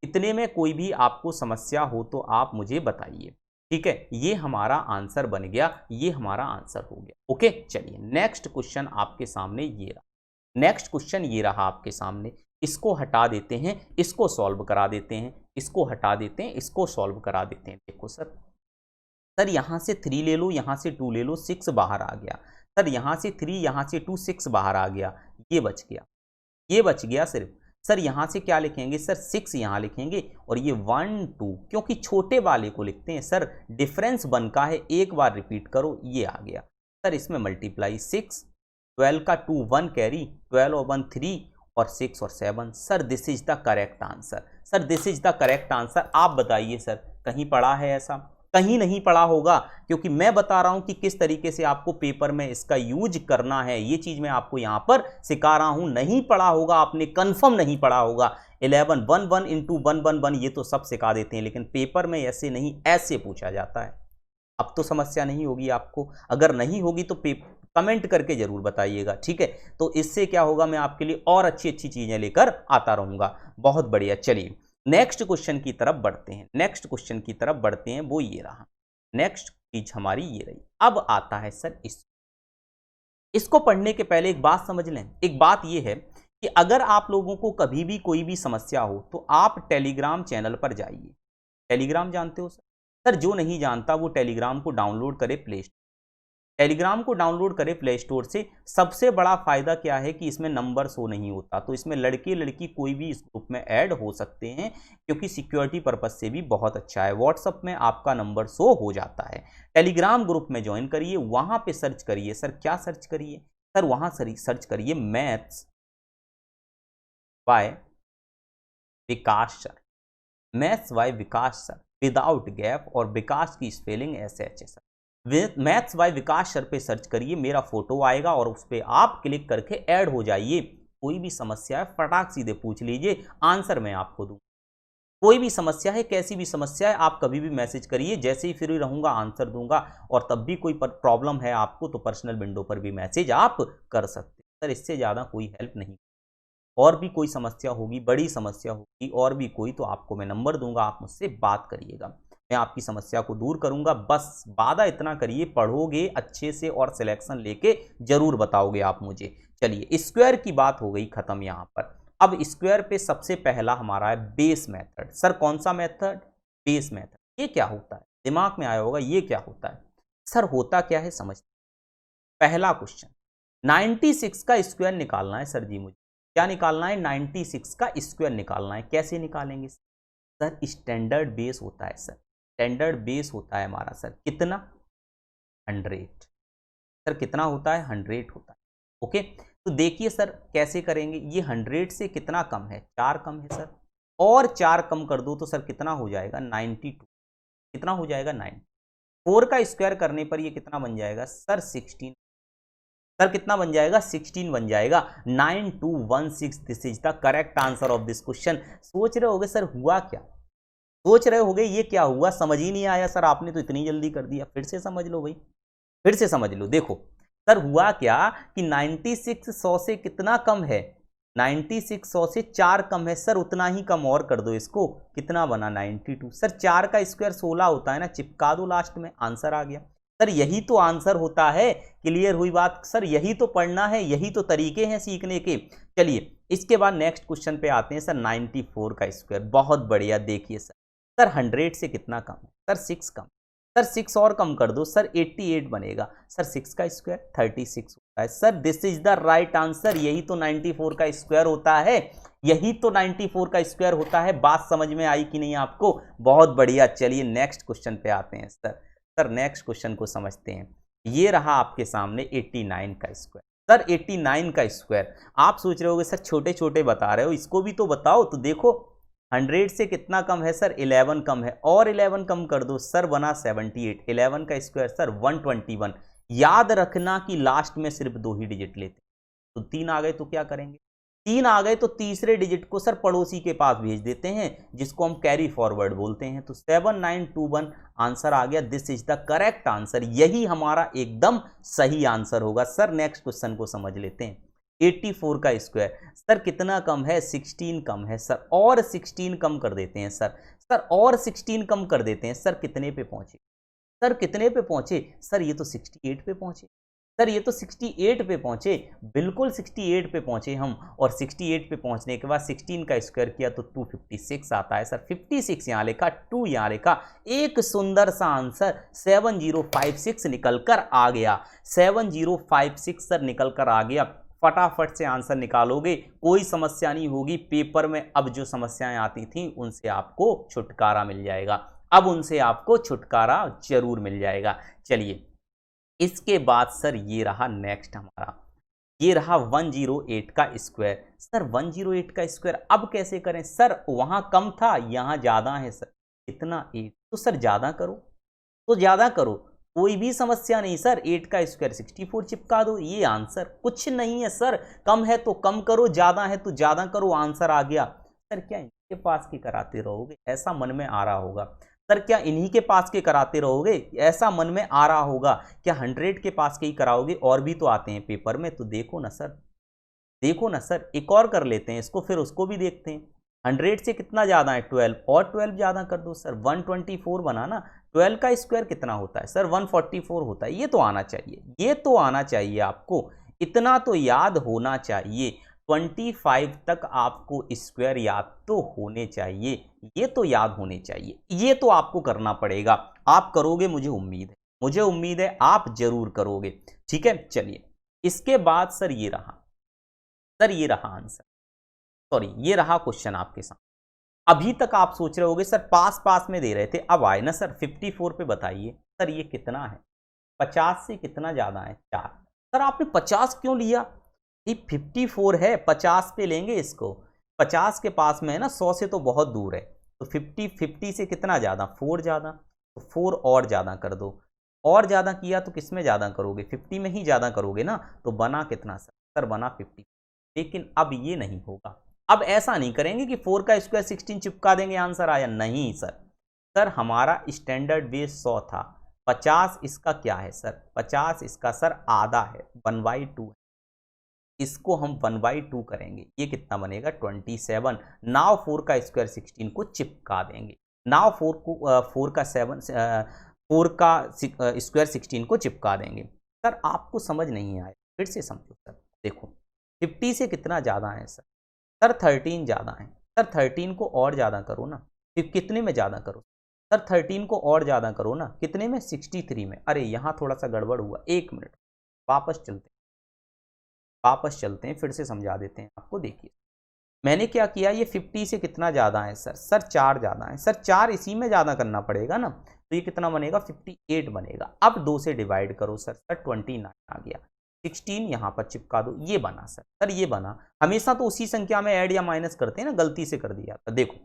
इतने में कोई भी आपको समस्या हो तो आप मुझे बताइए। ठीक है, ये हमारा आंसर बन गया, ये हमारा आंसर हो गया। ओके, चलिए नेक्स्ट क्वेश्चन आपके सामने ये रहा। नेक्स्ट क्वेश्चन ये रहा आपके सामने। इसको हटा देते हैं, इसको सॉल्व करा देते हैं, इसको हटा देते हैं, इसको सॉल्व करा देते हैं। देखो सर यहाँ से 3 ले लो, यहाँ से 2 ले लो, 6 बाहर आ गया। सर यहाँ से 3, यहाँ से 2, 6 बाहर आ गया, ये बच गया, ये बच गया सिर्फ। सर यहाँ से क्या लिखेंगे सर, 6 यहाँ लिखेंगे और ये 1 2, क्योंकि छोटे वाले को लिखते हैं सर, डिफरेंस 1 का है। एक बार रिपीट करो, ये आ गया। सर इसमें मल्टीप्लाई 6, 12 का 2 1 कैरी, 12 और 1 3 और 6 और 7। Sir this is the correct answer. Sir this is the correct answer. आप बताइए सर, कहीं पढ़ा है ऐसा? कहीं नहीं पढ़ा होगा, क्योंकि मैं बता रहा हूं कि किस तरीके से आपको पेपर में इसका यूज करना है। ये चीज मैं आपको यहां पर सिखा रहा हूं। नहीं पढ़ा होगा आपने, कंफर्म नहीं पढ़ा होगा। 11 1 1 इंटू 1 1 1 ये तो सब सिखा देते हैं, लेकिन पेपर में ऐसे नहीं, ऐसे पूछा जाता है। अब तो समस्या नहीं होगी आपको। अगर नहीं होगी तो कमेंट करके जरूर बताइएगा। ठीक है, तो इससे क्या होगा, मैं आपके लिए और अच्छी अच्छी चीजें लेकर आता रहूंगा। बहुत बढ़िया। चलिए नेक्स्ट क्वेश्चन की तरफ बढ़ते हैं। नेक्स्ट क्वेश्चन की तरफ बढ़ते हैं, वो ये रहा। नेक्स्ट चीज हमारी ये रही। अब आता है सर इसको पढ़ने के पहले एक बात समझ लें। एक बात ये है कि अगर आप लोगों को कभी भी कोई भी समस्या हो तो आप टेलीग्राम चैनल पर जाइए। टेलीग्राम जानते हो सर? सर जो नहीं जानता वो टेलीग्राम को डाउनलोड करे प्ले स्टोर। टेलीग्राम को डाउनलोड करें प्ले स्टोर से। सबसे बड़ा फायदा क्या है कि इसमें नंबर शो नहीं होता, तो इसमें लड़के लड़की कोई भी इस ग्रुप में ऐड हो सकते हैं, क्योंकि सिक्योरिटी पर्पज से भी बहुत अच्छा है। व्हाट्सएप में आपका नंबर शो हो जाता है। टेलीग्राम ग्रुप में ज्वाइन करिए, वहां पे सर्च करिए। सर क्या सर्च करिए सर? वहां सर्च करिए maths by Vikas sir. Maths by Vikas sir without gap, और विकास की स्पेलिंग SH है sir. Maths by Vikas sir पे सर्च करिए, मेरा फोटो आएगा और उस पर आप क्लिक करके ऐड हो जाइए। कोई भी समस्या है फटाक सीधे पूछ लीजिए, आंसर मैं आपको दूँ। कोई भी समस्या है, कैसी भी समस्या है, आप कभी भी मैसेज करिए। जैसे ही फ्री रहूंगा आंसर दूंगा। और तब भी कोई प्रॉब्लम है आपको तो पर्सनल विंडो पर भी मैसेज आप कर सकते हैं सर। इससे ज़्यादा कोई हेल्प नहीं। और भी कोई समस्या होगी, बड़ी समस्या होगी और भी कोई, तो आपको मैं नंबर दूंगा, आप मुझसे बात करिएगा, मैं आपकी समस्या को दूर करूंगा। बस वादा इतना करिए, पढ़ोगे अच्छे से और सिलेक्शन लेके जरूर बताओगे आप मुझे। चलिए स्क्वायर की बात हो गई खत्म यहाँ पर। अब स्क्वायर पे सबसे पहला हमारा है बेस मेथड। सर कौन सा मेथड? Base method. ये क्या होता है? दिमाग में आया होगा ये क्या होता है। सर होता क्या है समझ। पहला क्वेश्चन, 96 का स्क्वायर निकालना है सर जी मुझे। क्या निकालना है? 96 का स्क्वायर निकालना है। कैसे निकालेंगे सर? स्टैंडर्ड बेस होता है सर। स्टैंडर्ड बेस होता है हमारा सर कितना? 100। सर कितना होता है? 100 होता है। ओके, तो देखिए सर कैसे करेंगे। ये 100 से कितना कम है? 4 कम है सर। और 4 कम कर दो तो सर कितना हो जाएगा? 92। कितना हो जाएगा? 9। 4 का स्क्वायर करने पर ये कितना बन जाएगा सर? 16। सर कितना बन जाएगा? 16 बन जाएगा। 9216। This is the correct answer of this question. सोच रहे होगे सर हुआ क्या? सोच रहे होगे ये क्या हुआ, समझ ही नहीं आया सर, आपने तो इतनी जल्दी कर दिया। फिर से समझ लो भाई, फिर से समझ लो। देखो सर हुआ क्या कि 96 100 से कितना कम है? 96 100 से 4 कम है सर। उतना ही कम और कर दो इसको, कितना बना? 92। सर 4 का स्क्वायर 16 होता है ना, चिपका दो लास्ट में, आंसर आ गया सर। यही तो आंसर होता है। क्लियर हुई बात सर? यही तो पढ़ना है, यही तो तरीके हैं सीखने के। चलिए इसके बाद नेक्स्ट क्वेश्चन पे आते हैं सर। 94 का स्क्वायर। बहुत बढ़िया। देखिए सर 100 से कितना कम है? सर 6 कम। सर 6 और कम कर दो सर, 88 बनेगा। सर 6 का स्क्वायर 36 होता है sir. This is the right answer. यही तो 94 का स्क्वायर होता है। यही तो 94 का स्क्वायर होता है। बात समझ में आई कि नहीं आपको? बहुत बढ़िया। चलिए नेक्स्ट क्वेश्चन पे आते हैं सर। सर नेक्स्ट क्वेश्चन को समझते हैं। ये रहा आपके सामने 89 का स्क्वायर। सर 89 का स्क्वायर। आप सोच रहे होगे सर छोटे छोटे बता रहे हो, इसको भी तो बताओ। तो देखो 100 से कितना कम है सर? 11 कम है, और 11 कम कर दो सर, बना 78। 11 का स्क्वायर सर 121। याद रखना कि लास्ट में सिर्फ 2 ही डिजिट लेते, तो 3 आ गए तो क्या करेंगे? 3 आ गए तो तीसरे डिजिट को सर पड़ोसी के पास भेज देते हैं, जिसको हम कैरी फॉरवर्ड बोलते हैं। तो 7921 आंसर आ गया। This is the correct answer, यही हमारा एकदम सही आंसर होगा। सर नेक्स्ट क्वेश्चन को समझ लेते हैं। 84 का स्क्वायर सर कितना कम है? 16 कम है सर, और 16 कम कर देते हैं सर। सर और 16 कम कर देते हैं सर, कितने पे पहुंचे? सर कितने पे पहुंचे? सर ये तो 68 पे पहुंचे। सर ये तो 68 पे पहुंचे, बिल्कुल 68 पे पहुंचे हम। और 68 पे पहुंचने के बाद 16 का स्क्वायर किया तो 256 आता है सर। 56 यहाँ लिखा, 2 यहाँ लिखा, एक सुंदर सा आंसर 7056 निकल कर आ गया। 7056 सर निकल कर आ गया। फटाफट से आंसर निकालोगे, कोई समस्या नहीं होगी। पेपर में अब जो समस्याएं आती थी उनसे आपको छुटकारा मिल जाएगा, अब उनसे आपको छुटकारा जरूर मिल जाएगा। चलिए इसके बाद सर ये रहा नेक्स्ट हमारा, ये रहा 108 का स्क्वायर। सर 108 का स्क्वायर अब कैसे करें? सर वहां कम था, यहां ज्यादा है सर। कितना? 8। तो सर ज्यादा करो, तो ज्यादा करो, कोई भी समस्या नहीं सर। 8 का स्क्वायर 64 चिपका दो, ये आंसर। कुछ नहीं है सर, कम है तो कम करो, ज्यादा है तो ज्यादा करो, आंसर आ गया। सर क्या इनके पास की कराते रहोगे? ऐसा मन में आ रहा होगा। सर क्या इन्हीं के पास के कराते रहोगे? ऐसा मन में आ रहा होगा। क्या 100 के पास के ही कराओगे? और भी तो आते हैं पेपर में, तो देखो ना सर, देखो ना सर, एक और कर लेते हैं इसको, फिर उसको भी देखते हैं। 100 से कितना ज्यादा है? 12, और 12 ज्यादा कर दो सर। 124 बना ना। 12 का स्क्वायर कितना होता है सर? 144 होता है। ये तो आना चाहिए, ये तो आना चाहिए आपको, इतना तो याद होना चाहिए। 25 तक आपको स्क्वायर याद तो होने चाहिए, ये तो याद होने चाहिए, ये तो आपको करना पड़ेगा। आप करोगे, मुझे उम्मीद है, मुझे उम्मीद है आप जरूर करोगे। ठीक है, चलिए इसके बाद सर ये रहा, सर ये रहा आंसर, सॉरी ये रहा क्वेश्चन आपके साथ। अभी तक आप सोच रहे होगे सर पास पास में दे रहे थे, अब आए ना सर 54 पे बताइए सर ये कितना है? 50 से कितना ज्यादा है? 4। सर आपने 50 क्यों लिया? ये 54 है, 50 पे लेंगे इसको। 50 के पास में है ना, 100 से तो बहुत दूर है। तो 50 से कितना ज्यादा? 4 ज्यादा, तो 4 और ज्यादा कर दो। और ज्यादा किया तो किस में ज्यादा करोगे? 50 में ही ज्यादा करोगे ना। तो बना कितना सर? सर बना 50। लेकिन अब ये नहीं होगा, अब ऐसा नहीं करेंगे कि 4 का स्क्वायर 16 चिपका देंगे आंसर आया, नहीं सर। सर हमारा स्टैंडर्ड बेस 100 था, 50 इसका क्या है सर? 50 इसका सर आधा है, 1/2 है। इसको हम 1/2 करेंगे, ये कितना बनेगा? 27। नाव 4 का स्क्वायर 16 को चिपका देंगे। नाव 4 को 4 का स्क्वायर 16 को चिपका देंगे। सर आपको समझ नहीं आया, फिर से समझो सर। देखो 50 से कितना ज़्यादा है सर? सर 13 ज़्यादा है। सर 13 को और ज़्यादा करो ना। फिर कितने में ज़्यादा करो? सर 13 को और ज़्यादा करो ना। कितने में? 63 में। अरे यहाँ थोड़ा सा गड़बड़ हुआ, 1 मिनट, वापस चलते हैं, वापस चलते हैं, फिर से समझा देते हैं आपको। देखिए मैंने क्या किया, ये 50 से कितना ज़्यादा है सर? सर 4 ज़्यादा है। सर 4 इसी में ज़्यादा करना पड़ेगा ना, तो ये कितना बनेगा? 58 बनेगा। अब 2 से डिवाइड करो सर, सर 29 आ गया। 16 यहाँ पर चिपका दो, ये बना सर। सर ये बना, हमेशा तो उसी संख्या में ऐड या माइनस करते हैं ना, गलती से कर दिया था। देखो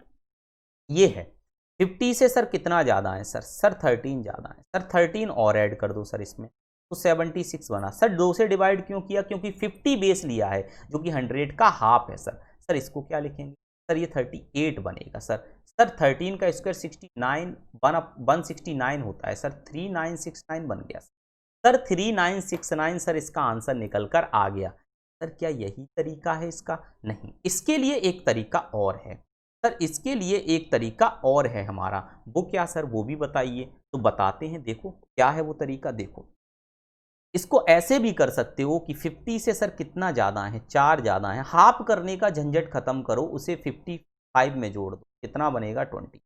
ये है 50 से सर कितना ज़्यादा है सर? सर 13 ज़्यादा है। सर 13 और ऐड कर दो सर इसमें, तो 76 बना। सर 2 से डिवाइड क्यों किया? क्योंकि 50 बेस लिया है, जो कि 100 का हाफ है सर। सर इसको क्या लिखेंगे सर? ये 38 बनेगा सर। सर 13 का स्क्वायर 69 169 होता है सर, 3969 बन गया सर। 3969 सर इसका आंसर निकल कर आ गया। सर क्या यही तरीका है इसका? नहीं, इसके लिए एक तरीका और है सर, इसके लिए एक तरीका और है हमारा। वो क्या सर? वो भी बताइए। तो बताते हैं, देखो क्या है वो तरीका। देखो इसको ऐसे भी कर सकते हो कि 50 से सर कितना ज़्यादा है? 4 ज़्यादा है। हाफ करने का झंझट खत्म करो, उसे 55 में जोड़ दो, कितना बनेगा? 20।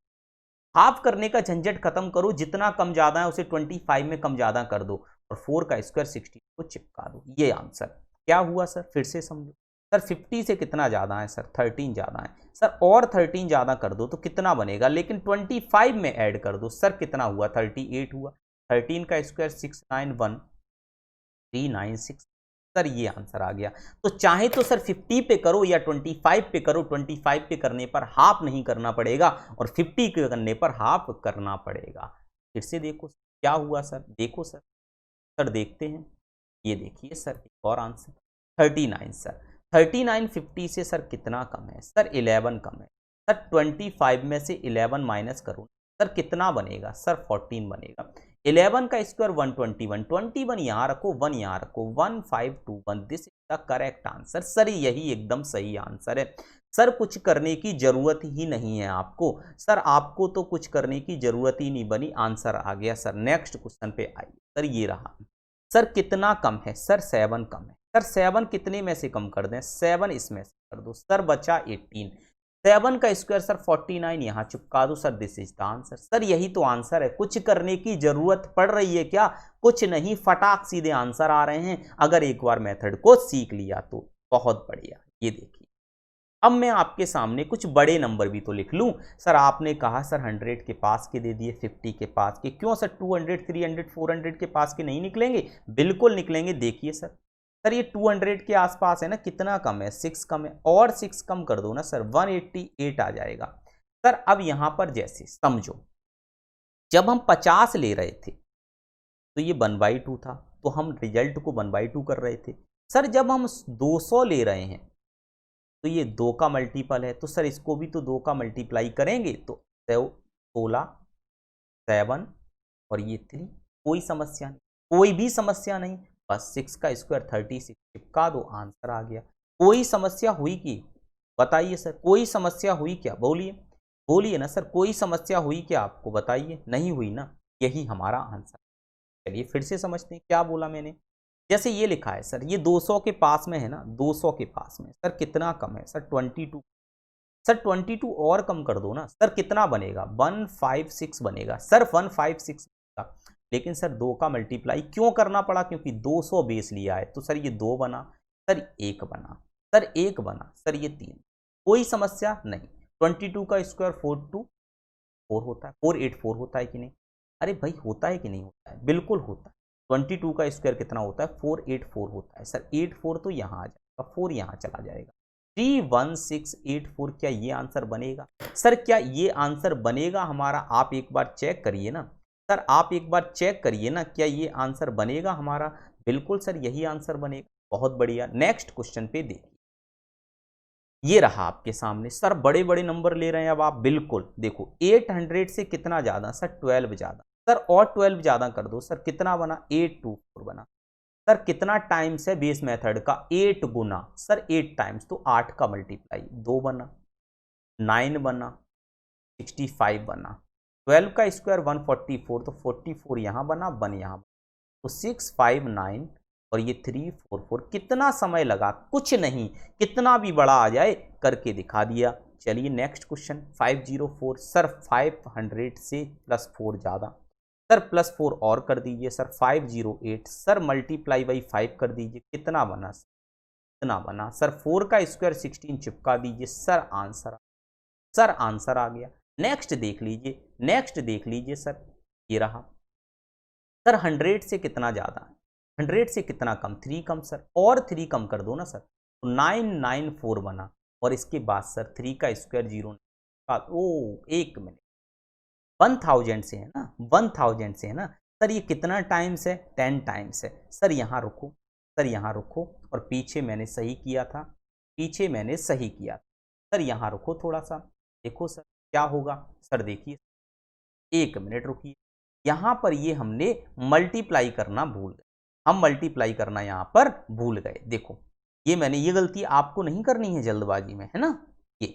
हाफ करने का झंझट खत्म करो, जितना कम ज़्यादा है उसे 25 में कम ज़्यादा कर दो, और 4 का स्क्वायर 16 को चिपका दो। ये आंसर क्या हुआ सर? फिर से समझो सर। 50 से कितना ज़्यादा है सर? 13 ज़्यादा है सर, और 13 ज़्यादा कर दो तो कितना बनेगा? लेकिन 25 में ऐड कर दो सर, कितना हुआ? 38 हुआ। 13 का स्क्वायर 691,396 सर, ये आंसर आ गया। तो चाहे तो सर 50 पे करो या 25 पे करो, 25 पे करने पर हाफ नहीं करना पड़ेगा, और 50 के करने पर हाफ करना पड़ेगा। फिर से देखो क्या हुआ सर, देखो सर, सर देखते हैं। ये देखिए सर एक और आंसर 39 सर। 3950 से सर कितना कम है? सर 11 कम है। सर 25 में से 11 माइनस करो, सर कितना बनेगा? सर 14 बनेगा। 11 का स्क्वायर 121, 21 यहाँ रखो, 1 यहाँ रखो, 1521, this is the correct answer. Sir यही एकदम सही आंसर है। सर कुछ करने की जरूरत ही नहीं है आपको, सर आपको तो कुछ करने की जरूरत ही नहीं बनी, आंसर आ गया सर। नेक्स्ट क्वेश्चन पे आइए सर, ये रहा। सर कितना कम है? सर 7 कम है। सर 7 कितने में से कम कर दें? 7 इसमें से कर दो, सर बचा 18। 7 का स्क्वायर सर 49, यहाँ चिपका दो sir, this is the answer. Sir यही तो आंसर है, कुछ करने की जरूरत पड़ रही है क्या? कुछ नहीं, फटाक सीधे आंसर आ रहे हैं अगर एक बार मेथड को सीख लिया तो। बहुत बढ़िया। ये देखिए, अब मैं आपके सामने कुछ बड़े नंबर भी तो लिख लूं। सर आपने कहा सर 100 के पास के दे दिए, 50 के पास के, क्यों सर 200, 300, 400 के पास के नहीं निकलेंगे? बिल्कुल निकलेंगे। देखिए सर, सर ये 200 के आसपास है ना, कितना कम है? 6 कम है, और 6 कम कर दो ना सर, 188 आ जाएगा। सर अब यहां पर जैसे समझो, जब हम 50 ले रहे थे तो ये 1/2 था, तो हम रिजल्ट को 1/2 कर रहे थे। सर जब हम 200 ले रहे हैं तो ये 2 का मल्टीपल है, तो सर इसको भी तो 2 का मल्टीप्लाई करेंगे, तो 16, 7 और ये 3। कोई समस्या नहीं, कोई भी समस्या नहीं, बस 6 का स्क्वायर 36 चिपका दो, आंसर आ गया। कोई समस्या हुई कि? बताइए सर, कोई समस्या हुई क्या? बोलिए, बोलिए ना सर, कोई समस्या हुई क्या आपको? बताइए, नहीं हुई ना, यही हमारा आंसर। चलिए फिर से समझते हैं क्या बोला मैंने। जैसे ये लिखा है सर, ये 200 के पास में है ना, 200 के पास में सर कितना कम है? सर 22। सर 22 और कम कर दो ना, सर कितना बनेगा? 156 बनेगा सर, 156 बनेगा। लेकिन सर 2 का मल्टीप्लाई क्यों करना पड़ा? क्योंकि 200 बेस लिया है, तो सर ये 2 बना, सर 1 बना, सर 1 बना, सर ये 3। कोई समस्या नहीं। 22 का स्क्वायर 4 होता है, 484 होता है कि नहीं? अरे भाई होता है कि नहीं होता है? बिल्कुल होता है। 22 का स्क्वायर कितना होता है? 484 होता है सर। 84 तो यहाँ आ जाएगा, 4 यहाँ चला जाएगा, 31684। क्या ये आंसर बनेगा? सर क्या ये आंसर बनेगा हमारा? आप एक बार चेक करिए ना सर, आप एक बार चेक करिए ना, क्या ये आंसर बनेगा हमारा? बिल्कुल सर यही आंसर बनेगा। बहुत बढ़िया। नेक्स्ट क्वेश्चन पे देखिए, ये रहा आपके सामने। सर बड़े बड़े नंबर ले रहे हैं अब आप, बिल्कुल देखो 800 से कितना ज्यादा? सर 12 ज्यादा। सर और 12 ज्यादा कर दो, सर कितना बना? 824 बना। सर कितना टाइम्स है बेस मेथड का? 8 गुना, सर 8 टाइम्स, तो 8 का मल्टीप्लाई 2 बना, 9 बना, 65 बना। 12 का स्क्वायर 144, तो 44 यहाँ बना, 1 यहाँ बना, तो 659 और ये 344। कितना समय लगा? कुछ नहीं, कितना भी बड़ा आ जाए करके दिखा दिया। चलिए नेक्स्ट क्वेश्चन 504। सर 500 से +4 ज़्यादा, सर +4 और कर दीजिए सर, 508। सर मल्टीप्लाई बाई 5 कर दीजिए, कितना बना? कितना बना सर? 4 का स्क्वायर 16 चिपका दीजिए, सर आंसर, सर आंसर आ गया। नेक्स्ट देख लीजिए, नेक्स्ट देख लीजिए सर, ये रहा। सर 100 से कितना ज़्यादा? 100 से कितना कम? 3 कम सर, और 3 कम कर दो ना सर, तो 994 बना, और इसके बाद सर 3 का स्क्वायर 0। ओ 1 मिनट, 1000 से है ना, 1000 से है ना सर, ये कितना टाइम्स है? 10 टाइम्स है। सर यहाँ रुको, सर यहाँ रुको, और पीछे मैंने सही किया था, पीछे मैंने सही किया था। सर यहाँ रुको थोड़ा सा, देखो सर क्या होगा। सर देखिए, 1 मिनट रुकिए, यहाँ पर ये हमने मल्टीप्लाई करना भूल गए, हम मल्टीप्लाई करना यहाँ पर भूल गए। देखो ये मैंने, ये गलती आपको नहीं करनी है जल्दबाजी में, है ना। ये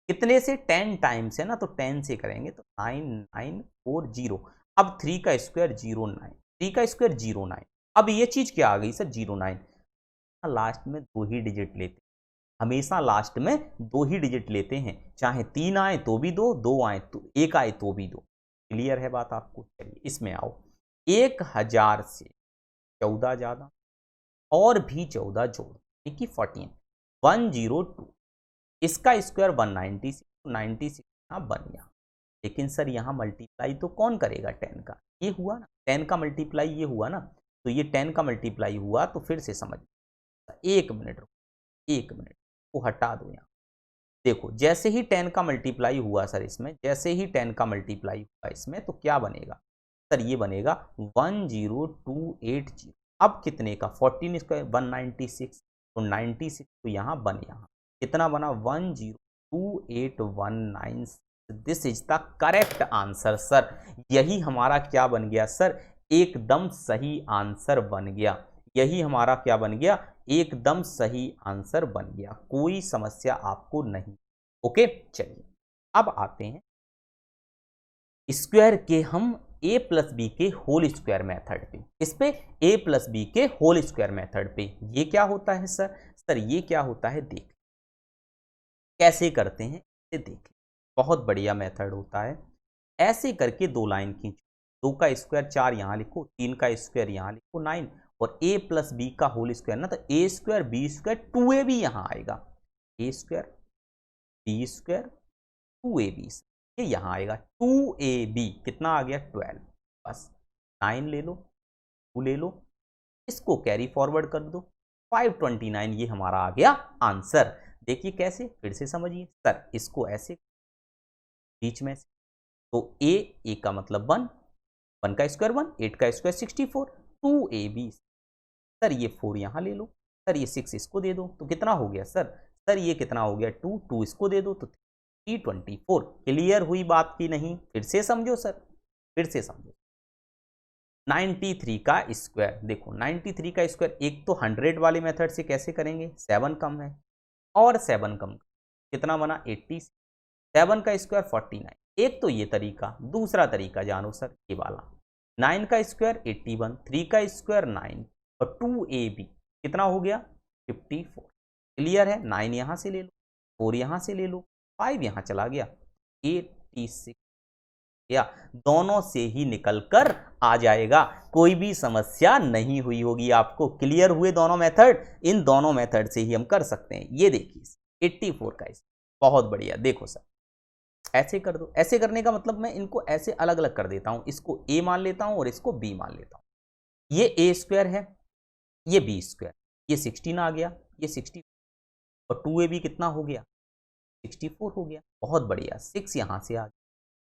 कितने से? 10 टाइम्स है ना, तो 10 से करेंगे तो 9940। अब 3 का स्क्वायर 09, 3 का स्क्वायर 09। अब ये चीज क्या आ गई सर? 09। लास्ट में 2 ही डिजिट लेते, हमेशा लास्ट में 2 ही डिजिट लेते हैं, चाहे 3 आए तो भी 2, 2 आए तो 1 आए तो भी 2। क्लियर है बात आपको? चलिए इसमें आओ। 1000 से 14 ज्यादा, और भी 14 जोड़, यानी कि 14, 102। इसका स्क्वायर 196, 96 बन गया। लेकिन सर यहाँ मल्टीप्लाई तो कौन करेगा? 10 का, ये हुआ ना, 10 का मल्टीप्लाई ये हुआ ना, तो ये 10 का मल्टीप्लाई हुआ, तो फिर से समझ। 1 मिनट रुको, 1 मिनट को हटा दो यहाँ। देखो जैसे ही 10 का मल्टीप्लाई हुआ सर इसमें, जैसे ही 10 का मल्टीप्लाई हुआ इसमें, तो क्या बनेगा सर? ये बनेगा 10280। अब कितने का? 14 स्क्वायर 196, तो 96 तो यहाँ 1 यहाँ कितना बना 102819। This is the correct answer sir. यही हमारा क्या बन गया सर, एकदम सही आंसर बन गया। यही हमारा क्या बन गया, एकदम सही आंसर बन गया। कोई समस्या आपको नहीं। ओके चलिए अब आते हैं स्क्वायर के हम a प्लस बी के होल स्क्वायर मेथड पे। इस पे a प्लस बी के होल स्क्वायर मेथड पे ये क्या होता है सर, ये क्या होता है देख कैसे करते हैं इसे देख। बहुत बढ़िया मेथड होता है। ऐसे करके दो लाइन खींचो, 2 का स्क्वायर 4 यहाँ लिखो, 3 का स्क्वायर यहाँ लिखो 9, और a प्लस बी का होल स्क्वायर ना, तो a square B square 2ab यहाँ आएगा, a square B square 2ab ये यहाँ आएगा 2ab कितना आ गया 12। बस 9 ले लो 2 ले लो, इसको कैरी फॉरवर्ड कर दो 529 ये हमारा आ गया आंसर। देखिए कैसे, फिर से समझिए सर, इसको ऐसे बीच में से तो a का मतलब 1, 1 का स्क्वायर 1, 8 का स्क्वायर 64, 2ab सर ये 4 यहाँ ले लो, सर ये 6 इसको दे दो तो कितना हो गया सर ये कितना हो गया 2, 2 इसको दे दो तो 324। क्लियर हुई बात की नहीं, फिर से समझो सर, फिर से समझो। 93 का स्क्वायर देखो, 93 का स्क्वायर एक तो 100 वाले मेथड से कैसे करेंगे, 7 कम है और 7 कम कितना बना 80, 7 का स्क्वायर 49। एक तो ये तरीका, दूसरा तरीका जानो सर ये वाला, 9 का स्क्वायर 81, 3 का स्क्वायर 9 और 2ab कितना हो गया 54। क्लियर है, 9 यहाँ से ले लो, 4 यहाँ से ले लो, 5 यहाँ चला गया 86 या दोनों से ही निकलकर आ जाएगा, कोई भी समस्या नहीं हुई होगी आपको। क्लियर हुए दोनों मेथड, इन दोनों मेथड से ही हम कर सकते हैं। ये देखिए 84 का बहुत बढ़िया। देखो सर ऐसे कर दो, ऐसे करने का मतलब मैं इनको ऐसे अलग अलग कर देता हूं, इसको a मान लेता हूं और इसको b मान लेता हूं। ये a स्क्वायर है, ये b स्क्वायर, ये 16 आ गया, ये 60 और 2ab कितना हो गया 64 हो गया। बहुत बढ़िया, 6 यहां से आ गया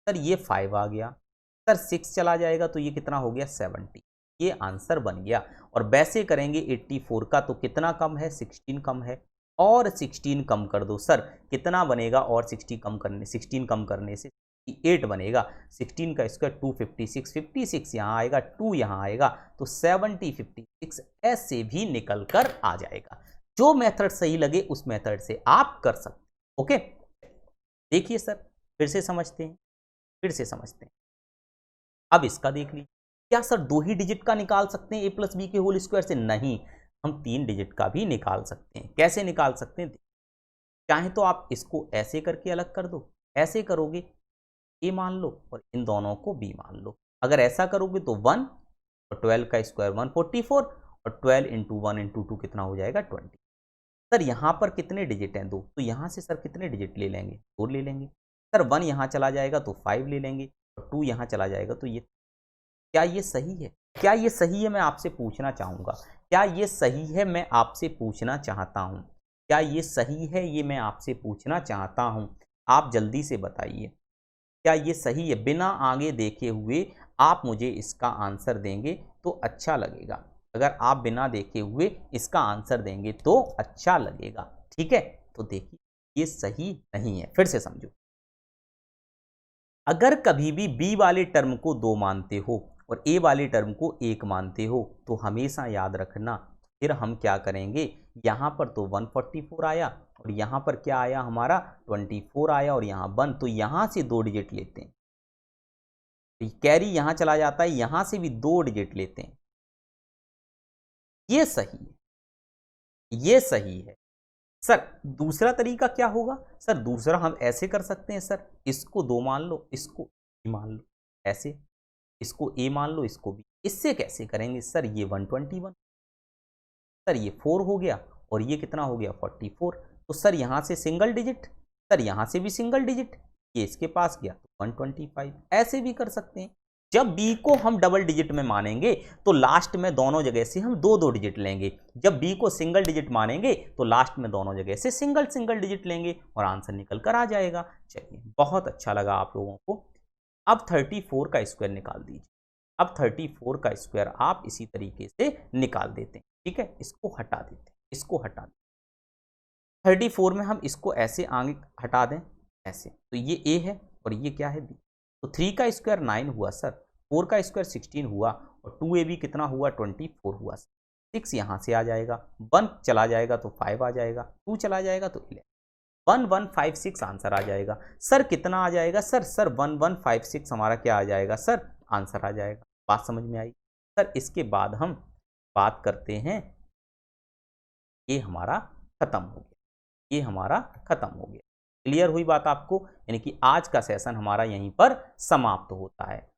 सर, ये 5 आ गया सर, 6 चला जाएगा तो ये कितना हो गया 70। ये आंसर बन गया। और वैसे करेंगे 84 का तो कितना कम है 16 कम है, और 16 कम कर दो सर कितना बनेगा, और 16 कम करने से 8 बनेगा। 16 का स्क्वायर 256, 56 यहाँ आएगा, 2 यहाँ आएगा तो 70 56 ऐसे भी निकल कर आ जाएगा। जो मेथड सही लगे उस मेथड से आप कर सकते। ओके देखिए सर, फिर से समझते हैं, अब इसका देख लीजिए। क्या सर 2 ही डिजिट का निकाल सकते हैं a प्लस बी के होल स्क्वायर से, नहीं हम 3 डिजिट का भी निकाल सकते हैं। कैसे निकाल सकते हैं, चाहे तो आप इसको ऐसे करके अलग कर दो, ऐसे करोगे a मान लो और इन दोनों को b मान लो। अगर ऐसा करोगे तो 1 और 12 का स्क्वायर 144 और 12 इंटू 1 इंटू 2 कितना हो जाएगा 20। सर यहाँ पर कितने डिजिट हैं 2, तो यहाँ से सर कितने डिजिट ले लेंगे 4 ले लेंगे सर, 1 यहाँ चला जाएगा तो 5 ले लेंगे और 2 यहाँ चला जाएगा तो ये। क्या ये सही है, क्या ये सही है, मैं आपसे पूछना चाहूँगा, क्या ये सही है, मैं आपसे पूछना चाहता हूँ, क्या ये सही है, ये मैं आपसे पूछना चाहता हूँ। आप जल्दी से बताइए क्या ये सही है। बिना आगे देखे हुए आप मुझे इसका आंसर देंगे तो अच्छा लगेगा, अगर आप बिना देखे हुए इसका आंसर देंगे तो अच्छा लगेगा, ठीक है। तो देखिए ये सही नहीं है, फिर से समझो। अगर कभी भी b वाले टर्म को 2 मानते हो और a वाले टर्म को 1 मानते हो तो हमेशा याद रखना, फिर हम क्या करेंगे, यहाँ पर तो 144 आया और यहाँ पर क्या आया हमारा 24 आया और यहाँ 1, तो यहाँ से 2 डिजिट लेते हैं, तो कैरी यहाँ चला जाता है, यहाँ से भी 2 डिजिट लेते हैं। ये सही है, ये सही है सर। दूसरा तरीका क्या होगा सर, दूसरा हम ऐसे कर सकते हैं सर, इसको 2 मान लो, इसको a मान लो, ऐसे इसको a मान लो, इसको b। इससे कैसे करेंगे सर, ये 121 सर, ये 4 हो गया और ये कितना हो गया 44। तो सर यहाँ से सिंगल डिजिट, सर यहाँ से भी सिंगल डिजिट, ये इसके पास गया तो 125। ऐसे भी कर सकते हैं। जब b को हम डबल डिजिट में मानेंगे तो लास्ट में दोनों जगह से हम 2-2 डिजिट लेंगे, जब b को सिंगल डिजिट मानेंगे तो लास्ट में दोनों जगह से सिंगल डिजिट लेंगे और आंसर निकल कर आ जाएगा। चलिए बहुत अच्छा लगा आप लोगों को। अब 34 का स्क्वायर निकाल दीजिए। अब 34 का स्क्वायर आप इसी तरीके से निकाल देते हैं, ठीक है, इसको हटा देते हैं। इसको हटा दें। 34 में हम इसको ऐसे आगे हटा दें, ऐसे, तो ये ए है और ये क्या है बी। तो 3 का स्क्वायर 9 हुआ सर, 4 का स्क्वायर 16 हुआ और 2ab कितना हुआ 24 हुआ सर। 6 यहाँ से आ जाएगा, 1 चला जाएगा तो 5 आ जाएगा, 2 चला जाएगा तो 11, 1156 आंसर आ जाएगा। सर कितना आ जाएगा सर? सर 1156 हमारा क्या आ जाएगा सर? आंसर आ जाएगा। बात समझ में आई सर? इसके बाद हम बात करते हैं, ये हमारा खत्म हो गया, ये हमारा खत्म हो गया। क्लियर हुई बात आपको? यानी कि आज का सेशन हमारा यहीं पर समाप्त होता है।